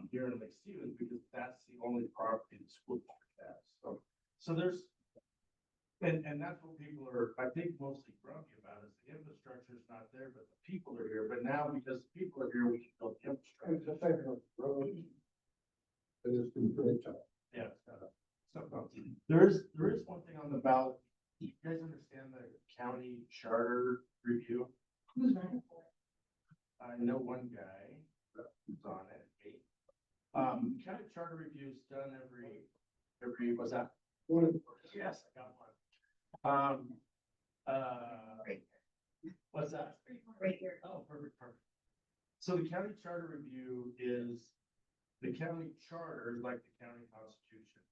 here in Lake Stevens, because that's the only property the school district has. So there's, and that's what people are, I think, mostly grumpy about, is the infrastructure is not there, but the people are here. But now, because the people are here, we can build the infrastructure. It's a favorite road. It is There is one thing on the ballot. You guys understand the county charter review? Who's running for it? I know one guy who's on it. County charter review is done every, what's that? Yes, I got one. What's that? Right here. Oh, perfect. So the county charter review is, the county charter is like the county constitution.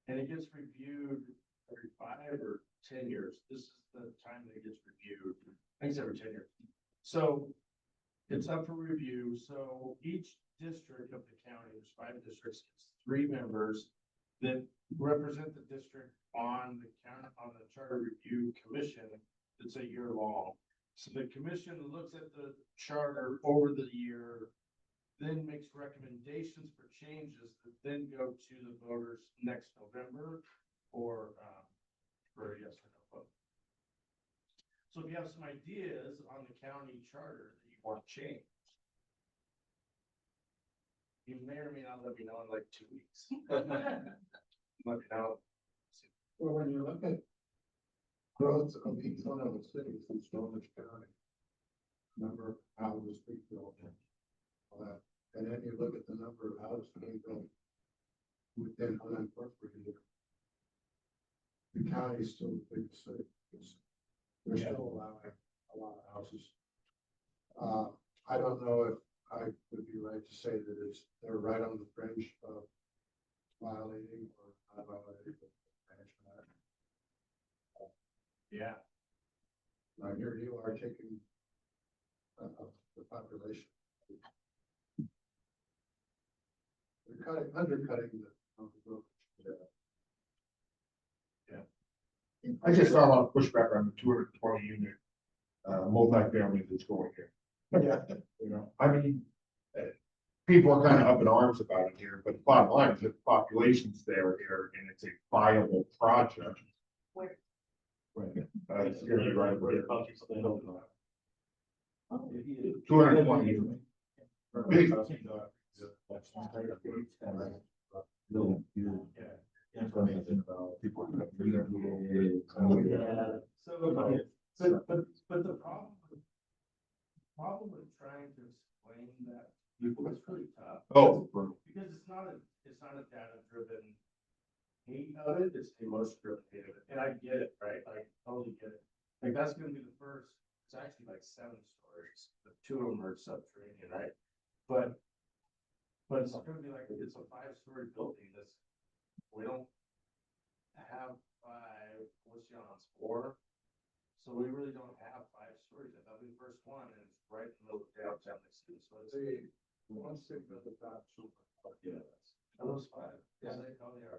And it gets reviewed every 5 or 10 years. This is the time that it gets reviewed. I think it's every 10 years. So it's up for review. So each district of the county, there's 5 districts, gets 3 members that represent the district on the county, on the charter review commission. That's a year long. So the commission looks at the charter over the year, then makes recommendations for changes that then go to the voters next November for a yes or no vote. So if you have some ideas on the county charter that you want to change, you may or may not let me know in like 2 weeks. Let me know. Well, when you look at growth of each one of the cities in Stonehenge County, number of houses being built, all that, and then you look at the number of houses being built within unincorporated, the county is still the biggest city. They're still allowing a lot of houses. I don't know if I would be right to say that they're right on the fringe of violating or not violating the management. Yeah. Now, here you are taking the population. They're undercutting the growth. Yeah. I just saw a lot of pushback on the 220 unit, multifamily that's going here. Yeah. You know, I mean, people are kind of up in arms about it here, but the bottom line is that the population's there here and it's a viable project. Where? Right. It's gonna be right where. Oh, 220 unit. Big. Information about people. So, but the problem with trying to explain that people is really tough. Oh. Because it's not a data driven hate of it, it's the emotion driven hate of it. And I get it, right? I totally get it. Like that's gonna be the first, it's actually like 7 stories, but 2 of them are subterranean, right? But it's gonna be like, it's a 5-story building that's, we don't have 5, what's John's 4? So we really don't have 5 stories yet. That'll be the first one, and it's right in the middle of downtown Dixie. So it's One six of the top super. yeah. Are those 5? Yeah, they probably are.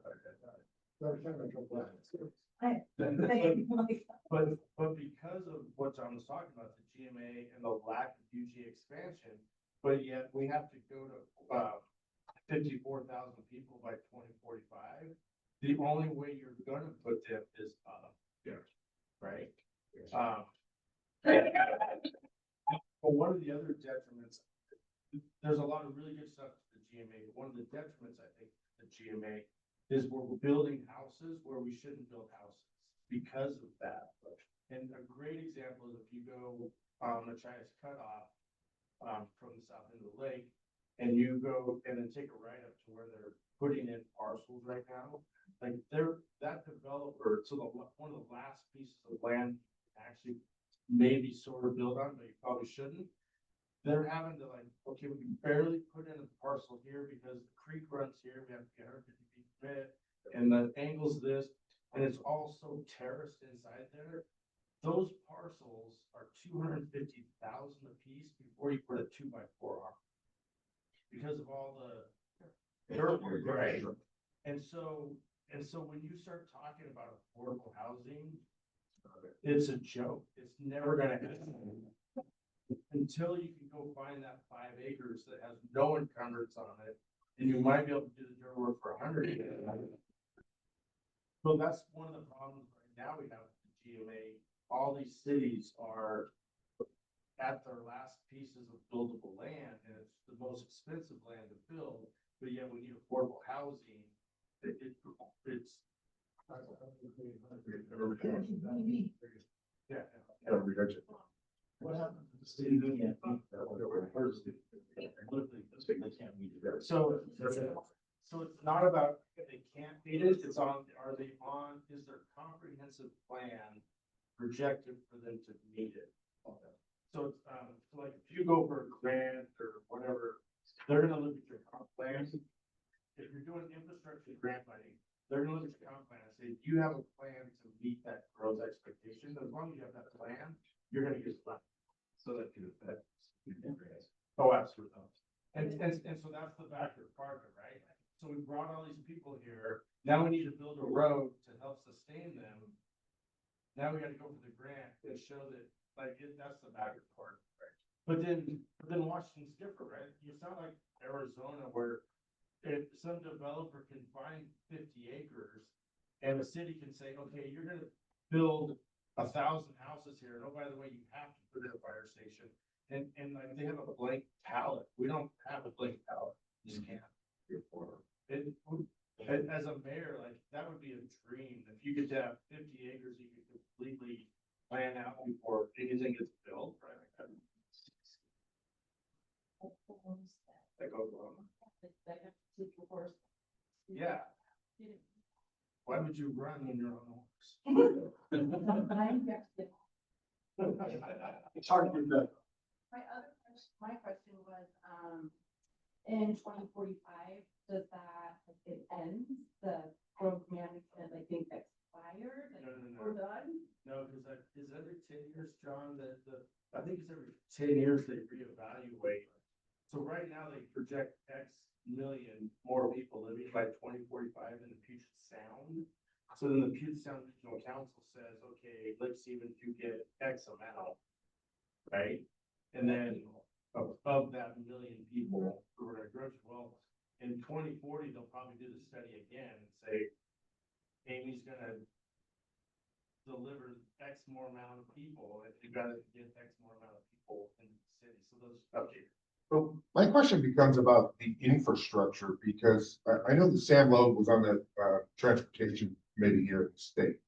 They're chemical plants. But because of what John was talking about, the GMA and the lack of UGA expansion, but yet we have to go to 54,000 people by 2045. The only way you're gonna put them is up. Yeah. Right? But one of the other detriments, there's a lot of really good stuff to the GMA. One of the detriments, I think, to the GMA is we're building houses where we shouldn't build houses because of that. And a great example is if you go on the Machias Cutoff from the south end of the lake, and you go and then take a right up to where they're putting in parcels right now, like that developer, so one of the last pieces of land actually maybe sort of build on, but you probably shouldn't. They're having to like, okay, we can barely put in a parcel here because the creek runs here, we have to get 150 feet from it, and the angle's this, and it's all so terraced inside there. Those parcels are 250,000 a piece before you put a 2x4 on. Because of all the dirt, right? And so when you start talking about affordable housing, it's a joke. It's never gonna happen until you can go find that 5 acres that has no encumbrance on it, and you might be able to do the dirt work for 100 acres. So that's one of the problems right now we have with the GMA. All these cities are at their last pieces of buildable land, and it's the most expensive land to build, but yet we need affordable housing. It's Yeah. Every budget. What happened to the state of Indiana? So, so it's not about if they can't meet it, it's on, are they on, is their comprehensive plan projected for them to meet it? So, so like if you go for a grant or whatever, they're gonna look at your comp plan. If you're doing infrastructure grant money, they're gonna look at your comp plan and say, do you have a plan to meet that growth expectation? As long as you have that plan, you're gonna get funded. So that could affect. Oh, absolutely. And so that's the factor part of it, right? So we brought all these people here, now we need to build a road to help sustain them. Now we gotta go for the grant and show that, like, that's the factor part, right? But then Washington's different, right? It's not like Arizona where if some developer can find 50 acres and the city can say, okay, you're gonna build 1,000 houses here, and oh, by the way, you have to put in a fire station. And like they have a blank palette. We don't have a blank palette. You just can't. And as a mayor, like that would be a dream. If you could have 50 acres, you could completely plan out before anything gets built, right? Like that goes wrong. Yeah. Why would you run when you're on a horse? It's hard to do that. My question was, in 2045, does that, like, it ends, the growth management, I think expired, No, like, no, no. we're done? No, because that is every 10 years, John, I think it's every 10 years they reevaluate. So right now they project X million more people living by 2045 in the Puget Sound. So then the Puget Sound Regional Council says, okay, Lake Stevens, you get X amount, right? And then of that million people who are gonna grow, well, in 2040, they'll probably do the study again and say, Amy's gonna deliver X more amount of people, and you gotta get X more amount of people in the city, so those, okay. So my question becomes about the infrastructure, because I know that Sam Loeb was on the transportation committee here in the state.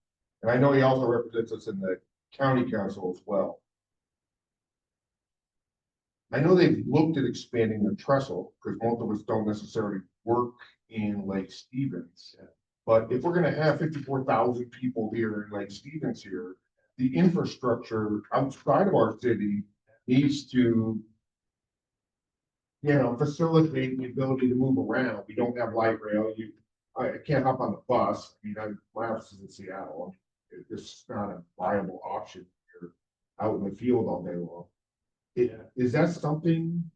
And I know he also represents us in the county council as well. I know they've looked at expanding the trestle, because most of us don't necessarily work in Lake Stevens. But if we're gonna have 54,000 people here in Lake Stevens here, the infrastructure outside of our city needs to, you know, facilitate the ability to move around. We don't have light rail. I can't hop on the bus. I mean, my office is in Seattle. It's not a viable option here out in the field all day long. Is that something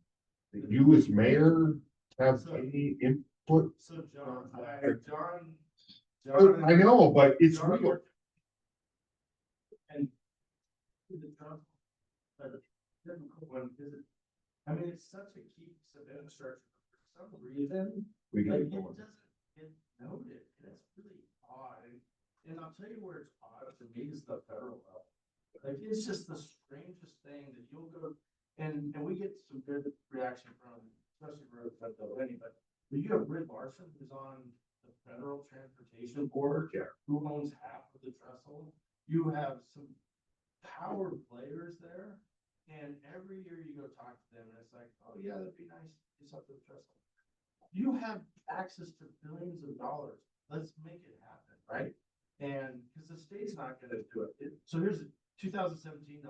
that you as mayor have any input? So John, I know, but it's real. And the Trump, difficult one, because I mean, it's such a key piece of infrastructure, for some reason, We like, can it doesn't get noted, and it's really odd, and I'll tell you where it's odd to me is the federal level. Like, it's just the strangest thing that you'll go, and we get some good reaction from, especially road Pennsylvania, but you have Britt Larson, who's on the Federal Transportation Board. Yeah. Who owns half of the trestle. You have some power players there, and every year you go talk to them, and it's like, oh yeah, that'd be nice, to do something with trestle. You have access to billions of dollars, let's make it happen, right? And, because the state's not gonna do it. So here's $2017,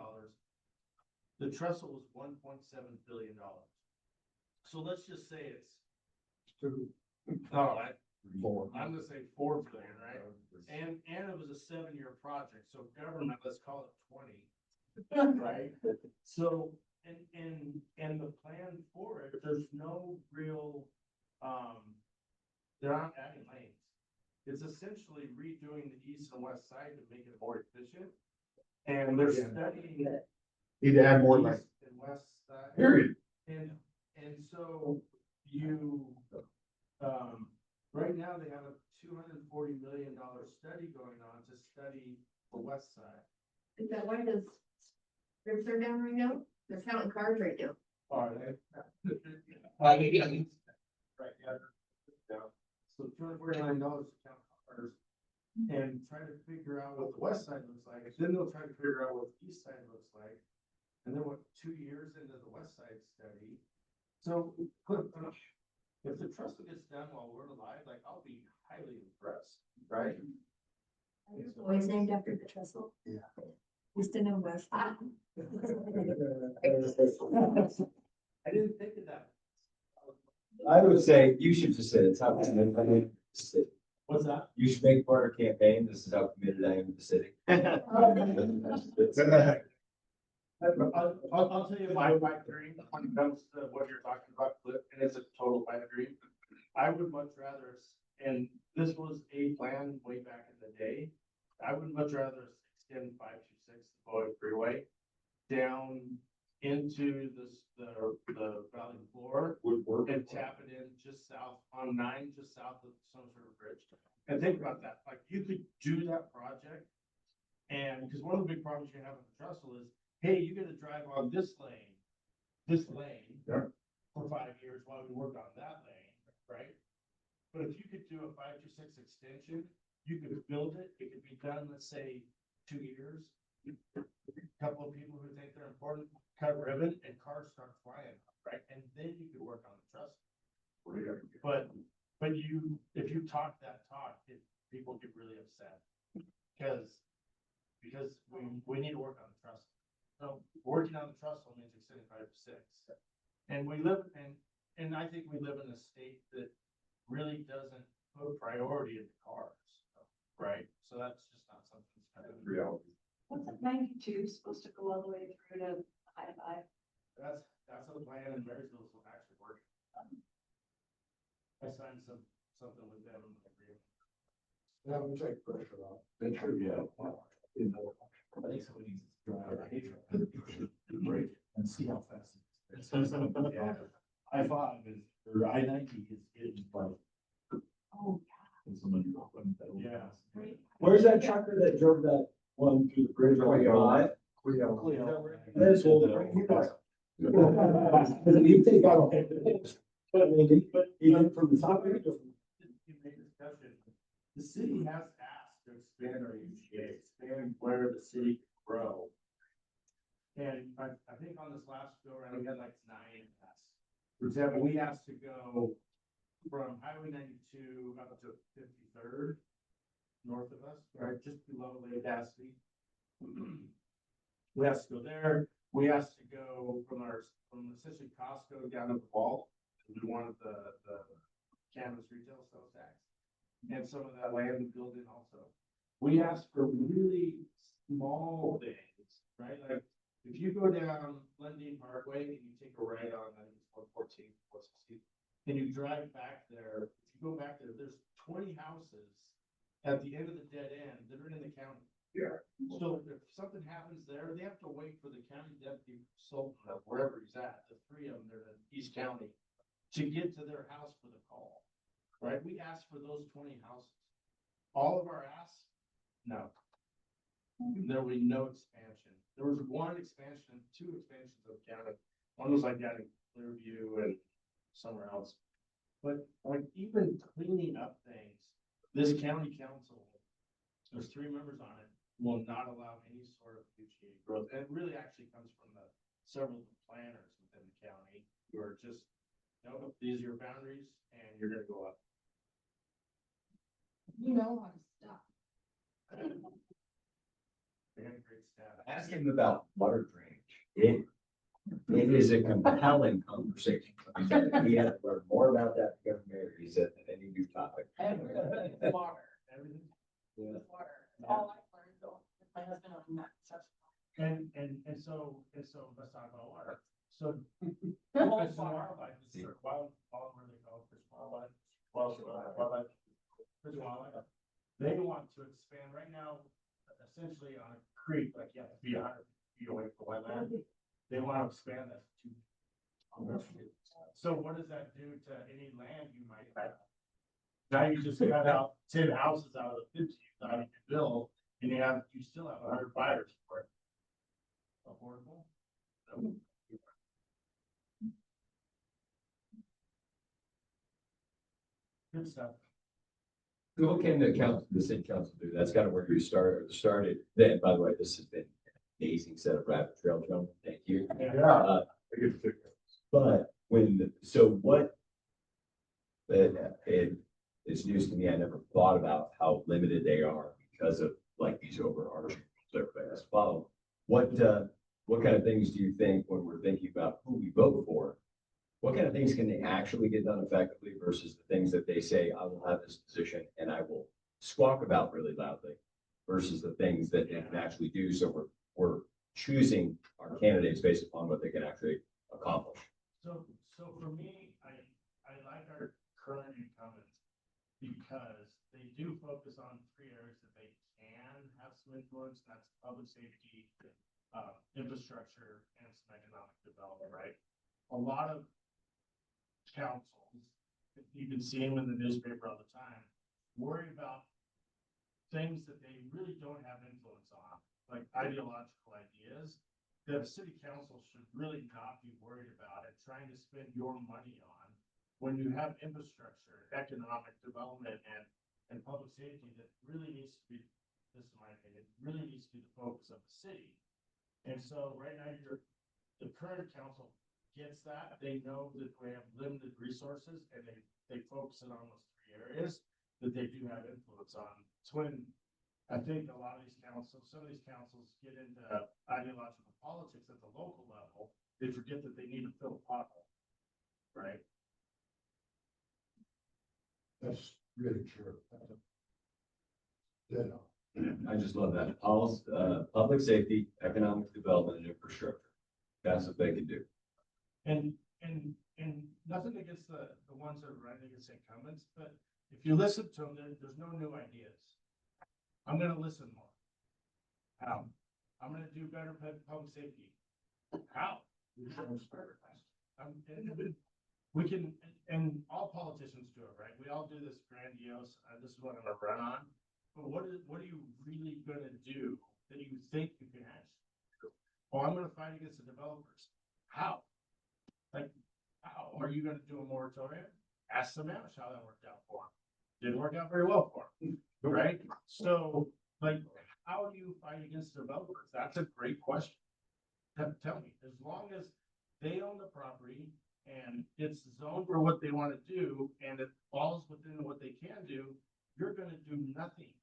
the trestle was $1.7 billion. So let's just say it's I'm gonna say 4 billion, right? And it was a 7-year project, so government, let's call it 20. Right? So, and the plan for it, there's no real, they're not adding lanes. It's essentially redoing the east and west side to make it more efficient. And they're studying it. Need to add more like, East and west side. period. And so you, right now they have a $240 million study going on to study the west side. Is that why does ribs are down right now? They're counting cars right now. Are they? Right, yeah. So $240 million to count cars. and try to figure out what the west side looks like, and then they'll try to figure out what the east side looks like. And then what, 2 years into the west side study, so if the trestle gets done while we're alive, like, I'll be highly impressed, right? Always named after the trestle. Yeah. Used to know West. I didn't think of that. I would say you should just say it's how committed I am to the city. What's that? You should make part of our campaign. This is how committed I am to the city. I'll tell you my pipe dream when it comes to what you're talking about, Cliff, and it's a total pipe dream. I would much rather, and this was a plan way back in the day, I would much rather extend 526 the Boyd Freeway down into the valley floor Would work. and tap it in just south on 9, just south of some sort of bridge. And think about that, like, you could do that project. And because one of the big problems you have with the trestle is, hey, you gotta drive on this lane, Yeah. for 5 years while we work on that lane, right? But if you could do a 526 extension, you could build it, it could be done, let's say, 2 years. Couple of people who think they're important, cut ribbon and cars start flying, right? And then you could work on the trestle. But if you talk that talk, people get really upset. Because we need to work on the trestle. So working on the trestle means extending 526. And we live and I think we live in a state that really doesn't put priority into cars, right? So that's just not something that's kind of Reality. What's it, 92 supposed to go all the way through to I-5? That's a plan and Marysville's actually working. I signed something with them. Yeah, we take pressure off. That's true, yeah. I think somebody needs to drive a hatred. Break and see how fast it is. Yeah. I-5 is, or I-90 is getting like. Oh, and somebody went that over. Yeah. great. Where's that trucker that drove that one through the bridge? That's old. He take out. But I mean, he went from the top. You made discussion. The city has asked to expand our UGA, expand where the city can grow. And I think on this last go around, we had like 9 asks. For example, we asked to go from Highway 92 up to 53rd, north of us, right, just below Lake Dasty. We asked to go there. We asked to go from essentially Costco down to the wall. We wanted the cannabis retail sales tax and some of that land and building also. We asked for really small things, right? Like if you go down Glendine Parkway and you take a right on, I think it's 114, 416, and you drive back there, if you go back there, there's 20 houses at the end of the dead end that are in the county. Yeah. So if something happens there, they have to wait for the county deputy consultant of wherever he's at, the 3 of them, they're in East County, to get to their house for the call, right? We asked for those 20 houses. All of our asks, no. There will be no expansion. There was 1 expansion, 2 expansions of county. One was like down in Clearview and somewhere else. But like even cleaning up things, this county council, there's 3 members on it, will not allow any sort of UGA growth. And it really actually comes from several planners within the county who are just, no, these are your boundaries and you're gonna go up. You know how to stop. They have great staff. Ask him about water drainage. It is a compelling conversation. He had to learn more about that to become mayor, he said, than any new topic. Water, everything. Yeah. Water, all I've learned though, with my husband on that stuff. And so let's talk about water. So Fish and Wildlife, is there wild, what do they call it? Fish and Wildlife? Wildlife. Fish and Wildlife. They want to expand right now, essentially on a creek, like you have to be 100 feet away from wetland. They want to expand that to. So what does that do to any land you might have? Now you just cut out 10 houses out of the 50 you thought you could build, and you still have 100 buyers for it. Affordable? No. Good stuff. So what can the city council do? That's kind of where you started. Then, by the way, this has been an amazing set of rabbit trail, Joan. Thank you. Yeah. I get sick. But so what? It's news to me. I never thought about how limited they are because of like these overarching rules everybody has to follow. What kind of things do you think when we're thinking about who we vote for? What kind of things can they actually get done effectively versus the things that they say, I will have this position and I will squawk about really loudly versus the things that they can actually do. So we're choosing our candidates based upon what they can actually accomplish. So for me, I like our current incumbents because they do focus on three areas that they can have some influence. That's public safety, infrastructure, and some economic development, right? A lot of councils, you can see them in the newspaper all the time, worry about things that they really don't have influence on, like ideological ideas that a city council should really not be worried about and trying to spend your money on when you have infrastructure, economic development, and public safety that really needs to be, this is my opinion, really needs to be the focus of the city. And so right now, the current council gets that. They know that we have limited resources and they focus it on those three areas that they do have influence on. It's when I think a lot of these councils, some of these councils get into ideological politics at the local level, they forget that they need to fill a pothole, right? That's really true. Yeah. I just love that. Public safety, economic development, and infrastructure. That's what they can do. And nothing against the ones that are running against incumbents, but if you listen to them, there's no new ideas. I'm gonna listen more. How? I'm gonna do better public safety. How? We can, and all politicians do it, right? We all do this grandiose, this is what I'm gonna run on. But what are you really gonna do that you think you can actually do? Well, I'm gonna fight against the developers. How? Like, how are you gonna do a moratorium? Ask Sammamish how that worked out for him. Didn't work out very well for him, right? So, like, how do you fight against developers? That's a great question. Tell me, as long as they own the property and it's zoned for what they want to do and it falls within what they can do, you're gonna do nothing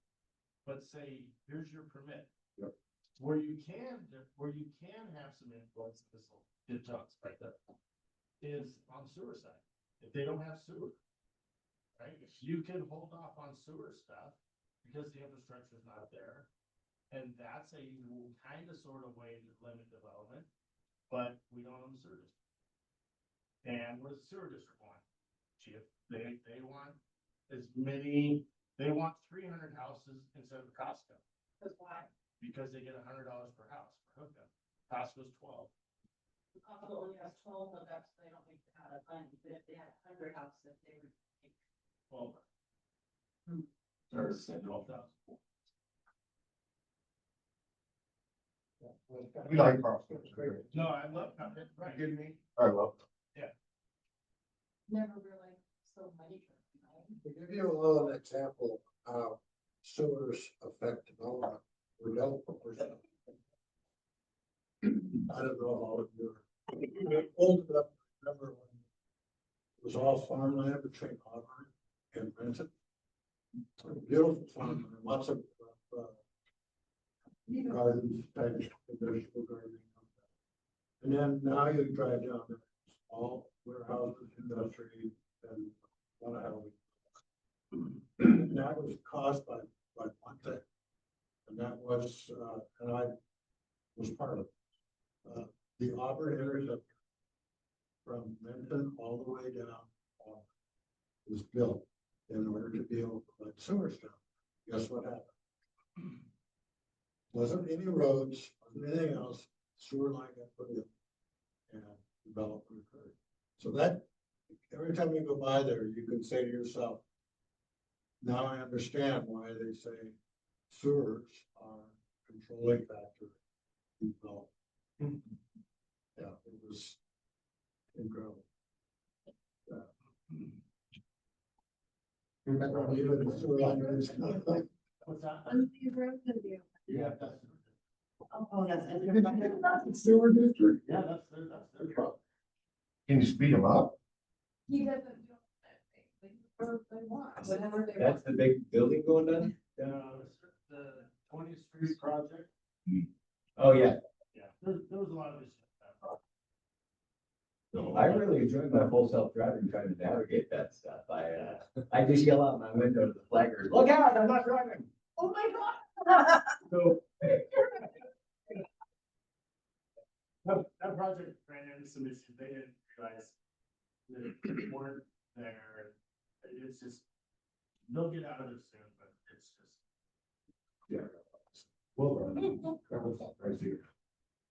but say, here's your permit. Yep. Where you can have some influence, this will get talks right there, is on sewer side. If they don't have sewer, right? If you can hold off on sewer stuff because the infrastructure is not there, and that's a kind of sort of way to limit development, but we don't own the sewer district. And what does the sewer district want? Chief, they want as many, they want 300 houses instead of Costco. Because why? Because they get $100 per house per hookup. Costco's 12. Costco only has 12 hookups, they don't make a lot of money, but if they had 100 houses, they would make. Well, there's 12,000. We like Costco. No, I love it. Right. Kidding me? I love it. Never really so money. To give you a little example of how sewers affect development, we don't. I don't know how it works. Old enough to remember when it was all farmland between Auburn and Renton. Beautiful farmland, lots of gardens, vegetable gardening. And then now you drive down there, it's all warehouses, industry, and a lot of housing. And that was caused by one thing. And that was, and I was part of it. The Auburn area from Renton all the way down was built in order to be able to let sewer stuff. Guess what happened? Wasn't any roads, wasn't anything else, sewer line got put in and development occurred. So that, every time you go by there, you can say to yourself, now I understand why they say sewers are controlling factor in development. Yeah, it was incredible. Yeah. What's that? When's the road gonna be open? Yeah, that's. Oh, that's. Sewer district. Yeah, that's their problem. Can you speed them up? He doesn't do what they want, whatever they That's want. the big building going down? The 20th Street project, Oh, yeah. yeah, there was a lot of issues with that project. I really enjoyed my full self-driving trying to navigate that stuff. I just yell out my window to the flaggers, look out, I'm not driving. Oh, my God. So. That project ran into some issues, they didn't realize that they weren't there, it's just, they'll get out of there soon, but it's just. Yeah. Well, that was right here.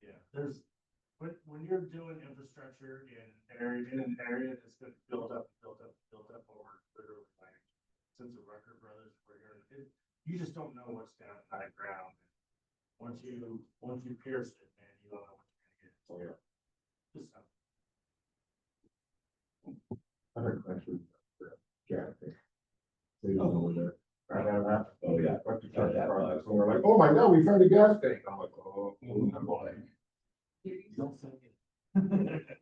Yeah, there's, when you're doing infrastructure in an area that's been built up over literally like since the Rucker Brothers were here, you just don't know what's down high ground. Once you pierce it, man, you don't know what you're gonna get. Oh, yeah. Just, I heard questions. Yeah. They don't know where they're. I have that. Oh, yeah. Went to church Friday, so we're like, oh my God, we found a gas tank. I'm like, oh. I'm like, don't say it.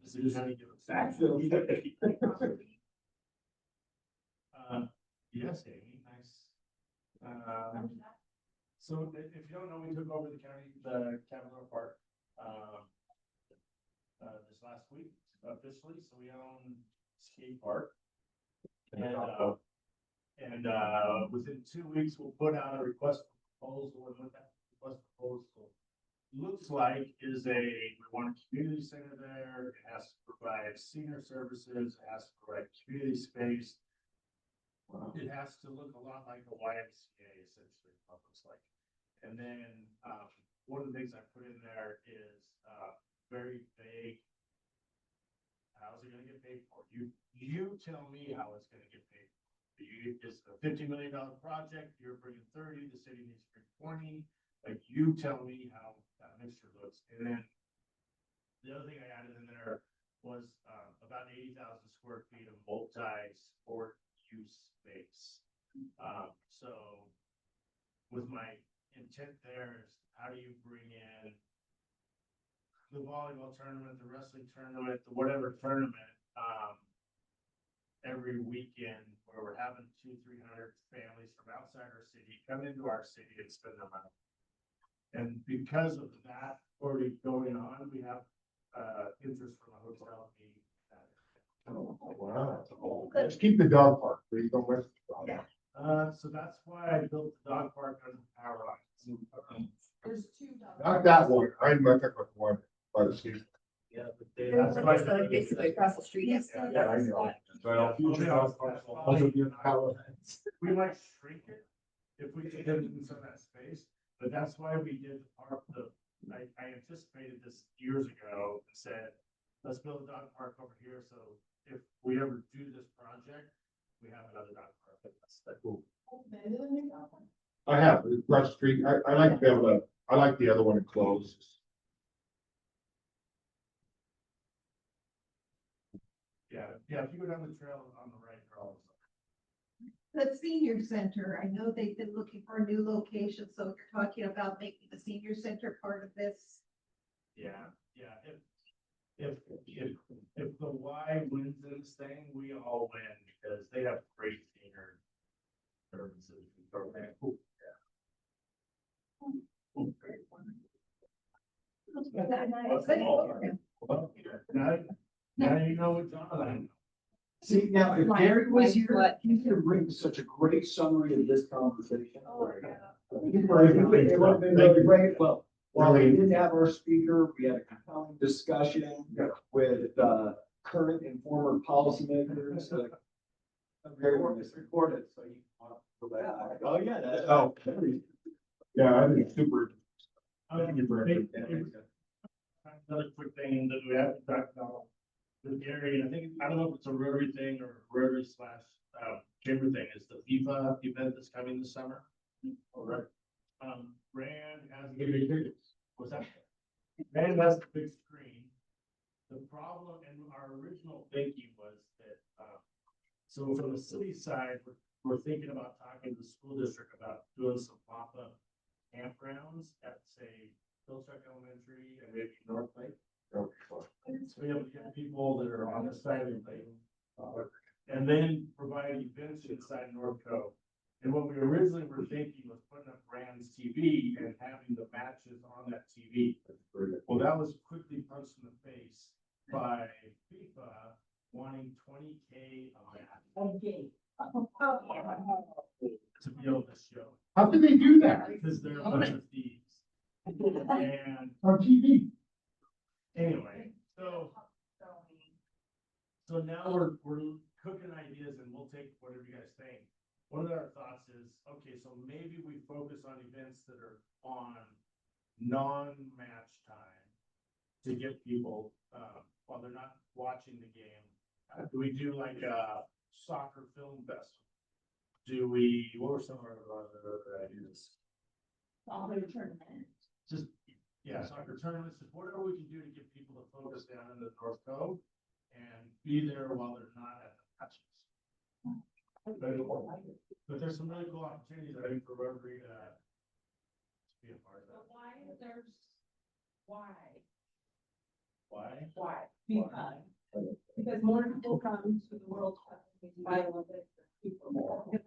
This is how you do it. Yes, Amy, nice. So if you don't know, we took over the Cavanaugh Park, this last week officially, so we own skate park. And within 2 weeks, we'll put out a request for proposal, and what that request proposal looks like is we want a community center there, it has to provide senior services, it has to provide community space. It has to look a lot like a YMCA, essentially, what it looks like. And then, one of the things I put in there is, very vague. How's it gonna get paid for? You tell me how it's gonna get paid for. It's a $50 million project, you're bringing 30, the city needs to bring 20. Like, you tell me how that mixture looks. And then the other thing I added in there was, about 80,000 square feet of multi-sport use space. So with my intent there is, how do you bring in the volleyball tournament, the wrestling tournament, the whatever tournament, every weekend where we're having 200-300 families from outside our city come into our city and spend their money. And because of that already going on, we have interest from a hotel meeting. oh, wow. Let's keep the dog park, please don't mess with the dog. So that's why I built the dog park under the power lines. There's 2 dogs. Not that one, I'm not talking about the one by the street. Yeah, but There's one that's basically across the street. Yeah, I know. So, future dog parks will also be in the power lines. we might shrink it if we could get into some of that space, but that's why we did I anticipated this years ago and said, let's build a dog park over here, so if we ever do this project, we have another dog park. That's cool. Maybe the new dog park. I have, across the street, I like to be able to, I like the other one enclosed. Yeah, if you go down the trail on the right, you're always. The senior center, I know they've been looking for a new location, so you're talking about making the senior center part of this. Yeah. If the Y wins this thing, we all win because they have great senior services and program. Now you know what John. See, now, if Gary was here, he could bring such a great summary of this conversation. Oh, yeah. It would have been really great. Well, while we didn't have our speaker, we had a compelling discussion with, current and former policymakers. Very well, it's recorded, so you can go back. Oh, yeah, that's. Oh. Yeah, I think it's super. Another quick thing that we have to talk about with Gary, and I don't know if it's a Rotary thing or Rotary / chamber thing, is the FIFA event that's coming this summer. All right. Rand has. What's that? Rand has the big screen. The problem and our original thinking was that, so from the city side, we're thinking about talking to the school district about doing some pop-up campgrounds at, say, Hilltop Elementary and maybe North Lake. So we have to get people that are on the side of the lake. And then provide events inside North Cove. And what we originally were thinking was putting up Rams TV and having the matches on that TV. Well, that was quickly punched in the face by FIFA wanting 20K of that. To be able to show. How can they do that? Because they're a bunch of thieves. And On TV? anyway, so now we're cooking ideas and we'll take whatever you guys think. One of our thoughts is, okay, so maybe we focus on events that are on non-match time to get people, while they're not watching the game. Do we do like a soccer film festival? Do we, what were some of our other ideas? All their tournaments. Just, yeah, soccer tournaments, whatever we can do to get people to focus down in the North Cove and be there while they're not at the matches. But there's some really cool opportunities, I think, for Rotary to be a part of But that. why? Why? Because more people come to the World Cup, by Olympics, people more. And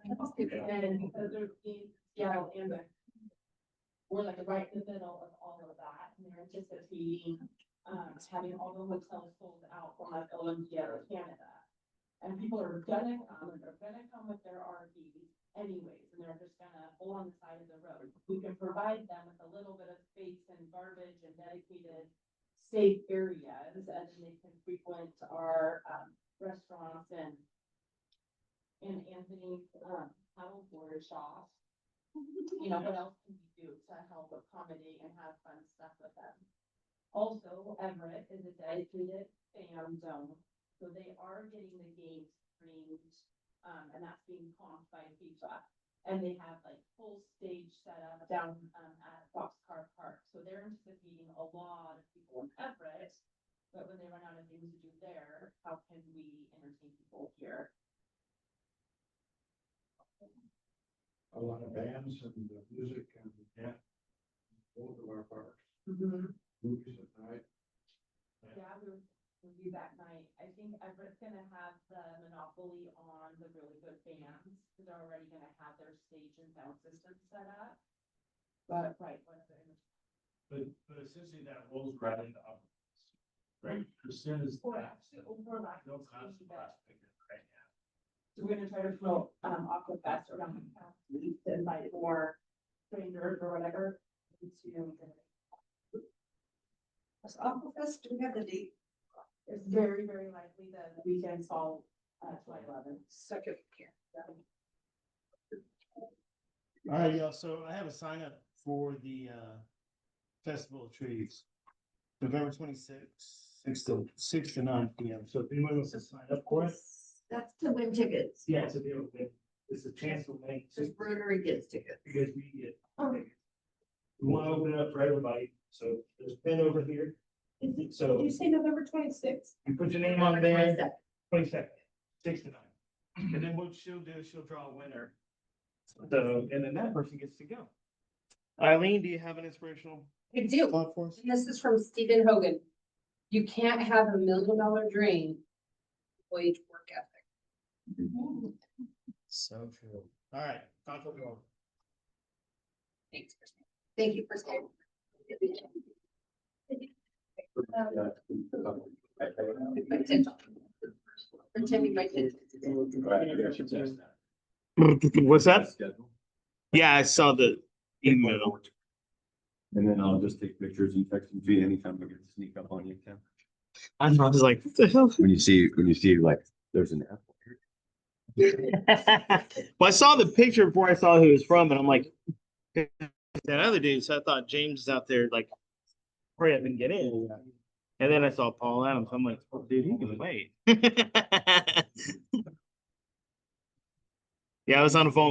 because there's teams, Seattle and Vancouver, we're like right in the middle of all of that, and they're anticipating, having all the hotels sold out for like Olympia or Canada. And people are gonna come, and they're gonna come with their RVs anyways, and they're just gonna pull on the side of the road. We can provide them with a little bit of space and garbage and dedicated safe areas, and then they can frequent our, restaurants and Anthony's, paddleboard shop. You know, what else can we do to help accommodate and have fun stuff with them? Also, Everett is a dedicated fan zone, so they are getting the games streamed, and that's being comped by FIFA. And they have like full stage set up down, at Boxcar Park, so they're anticipating a lot of people in Everett. But when they run out of things to do there, how can we entertain people here? A lot of bands and music and, yeah. Both of our parks, Mm-hmm. movies at night. Yeah, we'll do that night. I think Everett's gonna have the monopoly on the really good bands, because they're already gonna have their stage and sound system set up. But, right, what's the But essentially that rolls right into up. Right, as soon as Or that. actually overlap. No cost for us, right now. So we're gonna try to promote, Aquafest around the county to invite more strangers or whatever to. Was Aquafest, do we have the date? It's very, very likely that the weekend fall, July 11th. Second. All right, y'all, so I have a sign up for the Festival of Trees. November 26th, 6 to 9 PM. So if anyone wants to sign up for it, That's to win tickets. yeah, it's a deal. It's a chance to make, Just Rotary gets tickets. because we get. We want to open it up for everybody. So there's a pin over here. So Did you say November 26th? you put your name on there, 22nd, 6 to 9. And then what she'll do is she'll draw a winner. So, and then that person gets to go. Eileen, do you have an inspirational I do. thought for us? And this is from Stephen Hogan. You can't have $1 million dream. Wage work ethic. So true. All right. Thoughts will go. Thanks. Christine. Thank you for saying. Pretending my kids. What's that? Yeah, I saw the email. And then I'll just take pictures and text them to you anytime I get to sneak up on you. Tim. I was like, what the hell? When you see like, there's an apple here. Well, I saw the picture before I saw who he was from, and I'm like, that other dude. So I thought James is out there, like, hurry up and get in. And then I saw Paul Adams. I'm like, oh, dude, he can wait. Yeah, I was on the phone